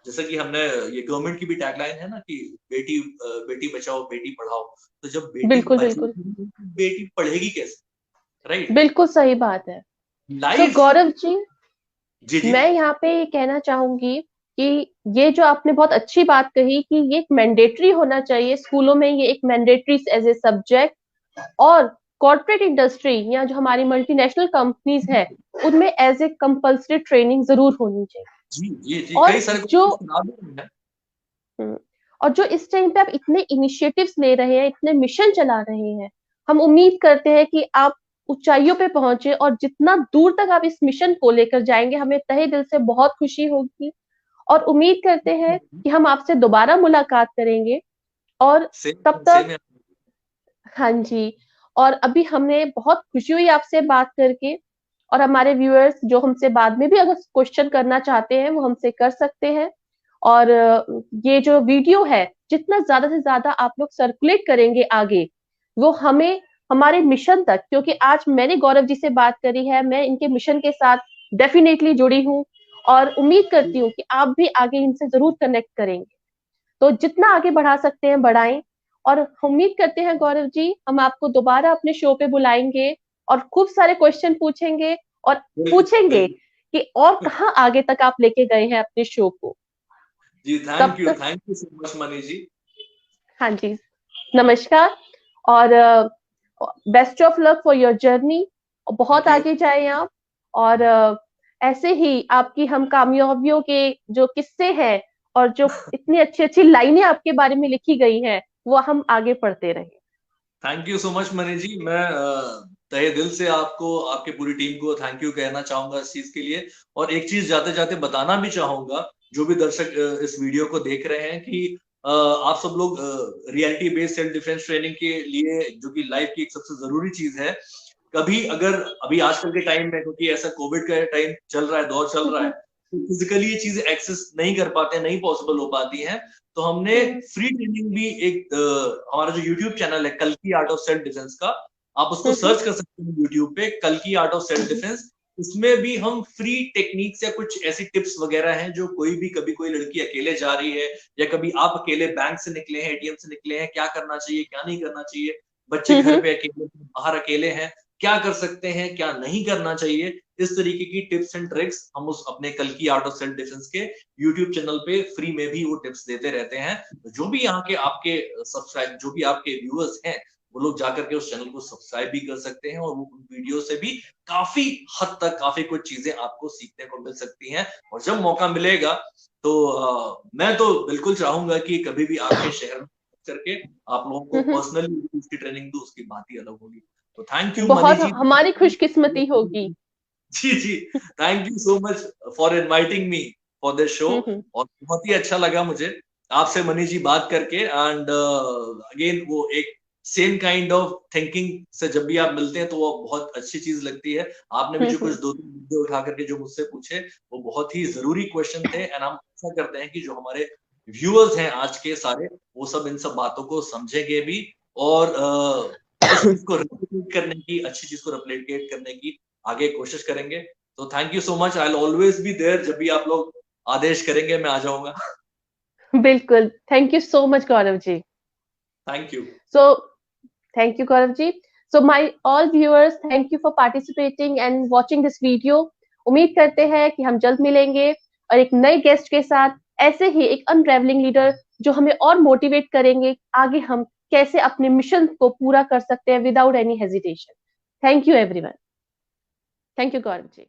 Speaker 2: जैसे कि हमने, ये गवर्नमेंट की भी टैगलाइन है ना कि बेटी बचाओ बेटी पढ़ाओ। तो जब बेटी
Speaker 1: बिल्कुल बिल्कुल।
Speaker 2: बचेगी, बेटी पढ़ेगी कैसे, राइट?
Speaker 1: बिल्कुल सही बात है। तो
Speaker 2: लाइफ।
Speaker 1: गौरव जी,
Speaker 2: जी जी।
Speaker 1: मैं यहाँ पे ये कहना चाहूंगी कि ये जो आपने बहुत अच्छी बात कही कि ये एक मैंडेटरी होना चाहिए स्कूलों में, ये एक मैंडेटरी एज ए सब्जेक्ट, और कॉर्पोरेट इंडस्ट्री या जो हमारी मल्टीनेशनल कंपनीज है उनमें एज ए कंपल्सरी ट्रेनिंग जरूर होनी चाहिए।
Speaker 2: जी जी जी,
Speaker 1: और
Speaker 2: कई सारे
Speaker 1: जो
Speaker 2: कोर्सेज करा भी रहे हैं।
Speaker 1: और जो इस टाइम पे आप इतने इनिशिएटिव्स ले रहे हैं, इतने मिशन चला रहे हैं, हम उम्मीद करते हैं कि आप ऊंचाइयों पे पहुंचे और जितना दूर तक आप इस मिशन को लेकर जाएंगे, हमें तहे दिल से बहुत खुशी होगी और उम्मीद करते हैं कि हम आपसे दोबारा मुलाकात करेंगे। और तब तक हाँ जी, और अभी हमने बहुत खुशी हुई आपसे बात करके, और हमारे व्यूअर्स जो हमसे बाद में भी अगर क्वेश्चन करना चाहते हैं वो हमसे कर सकते हैं। और ये जो वीडियो है जितना ज्यादा से ज्यादा आप लोग सर्कुलेट करेंगे आगे, वो हमें हमारे मिशन तक, क्योंकि आज मैंने गौरव जी से बात करी है, मैं इनके मिशन के साथ डेफिनेटली जुड़ी हूँ और उम्मीद करती हूँ कि आप भी आगे इनसे जरूर कनेक्ट करेंगे। तो जितना आगे बढ़ा सकते हैं बढ़ाएं, और उम्मीद करते हैं गौरव जी हम आपको दोबारा अपने शो पे बुलाएंगे और खूब सारे क्वेश्चन पूछेंगे और पूछेंगे कि और कहाँ आगे तक आप लेके गए हैं अपने शो को।
Speaker 2: जी thank you so much Mani ji.
Speaker 1: हाँ जी, नमस्कार और best of luck for your journey. बहुत आगे जाए आप, और ऐसे ही आपकी हम कामयाबियों के जो किस्से हैं और जो इतनी अच्छी अच्छी लाइनें आपके बारे में लिखी गई हैं वो हम आगे पढ़ते रहें।
Speaker 2: Thank you so much Mani ji. मैं तहे दिल से आपको, आपके पूरी टीम को थैंक यू कहना चाहूंगा इस चीज के लिए। और एक चीज जाते जाते बताना भी चाहूंगा जो भी दर्शक इस वीडियो को देख रहे हैं कि आप सब लोग reality based self defence training के लिए, जो कि लाइफ की एक सबसे जरूरी चीज है, कभी अगर अभी आजकल के टाइम में, क्योंकि ऐसा कोविड का टाइम चल रहा है, दौर चल रहा है, तो फिजिकली ये चीजें एक्सेस नहीं कर पाते, नहीं पॉसिबल हो पाती हैं, तो हमने फ्री ट्रेनिंग भी एक हमारा जो यूट्यूब चैनल है कल्कि आर्ट ऑफ सेल्फ डिफेंस का, आप उसको सर्च कर सकते हैं यूट्यूब पे, कल्कि आर्ट ऑफ सेल्फ डिफेंस। उसमें भी हम फ्री टेक्निक्स या कुछ ऐसी टिप्स वगैरह हैं जो कोई भी, कभी कोई लड़की अकेले जा रही है या कभी आप अकेले बैंक से निकले हैं, एटीएम से निकले हैं, क्या करना चाहिए क्या नहीं करना चाहिए, बच्चे घर पे अकेले, बाहर अकेले हैं, क्या कर सकते हैं क्या नहीं करना चाहिए, इस तरीके की टिप्स एंड ट्रिक्स हम उस अपने कल्कि आर्ट ऑफ सेल्फ डिफेंस के यूट्यूब चैनल पे फ्री में भी वो टिप्स देते रहते हैं। जो भी यहाँ के आपके सब्सक्राइब, जो भी आपके व्यूअर्स हैं, वो लोग जाकर के उस चैनल को सब्सक्राइब भी कर सकते हैं और वो वीडियो से भी काफी हद तक काफी कुछ चीजें आपको सीखने को मिल सकती हैं। और जब मौका मिलेगा तो मैं तो बिल्कुल चाहूंगा कि कभी भी आपके शहर में करके आप लोगों को पर्सनली उसकी ट्रेनिंग दो, उसकी बात ही अलग होगी। तो थैंक यू
Speaker 1: बहुत
Speaker 2: मनी जी,
Speaker 1: हमारी खुशकिस्मती होगी।
Speaker 2: जी जी, thank you so much for inviting me for this show. और बहुत ही अच्छा लगा मुझे आपसे मनी जी बात करके। एंड अगेन वो एक सेम काइंड ऑफ थिंकिंग से जब भी आप मिलते हैं तो वो बहुत अच्छी चीज लगती है। आपने भी जो कुछ दो तीन मुद्दे उठा करके जो मुझसे पूछे वो बहुत ही जरूरी क्वेश्चन थे। एंड हम ऐसा करते हैं कि जो हमारे व्यूअर्स हैं आज के सारे, वो सब इन सब बातों को समझेंगे भी और उस चीज को रेप्लिकेट करने की, अच्छी चीज को रेप्लिकेट करने की आगे कोशिश करेंगे। तो thank you so much, I will always be there. जब भी आप लोग आदेश करेंगे मैं आ जाऊंगा।
Speaker 1: बिल्कुल, thank you so much Gaurav ji.
Speaker 2: Thank you.
Speaker 1: So thank you Gaurav ji. So my all viewers, thank you for participating and watching this video. उम्मीद करते हैं कि हम जल्द मिलेंगे और एक नए गेस्ट के साथ, ऐसे ही एक अनट्रैवलिंग लीडर जो हमें और मोटिवेट करेंगे आगे हम कैसे अपने मिशन को पूरा कर सकते हैं without any hesitation. Thank you everyone. Thank you Gaurav ji.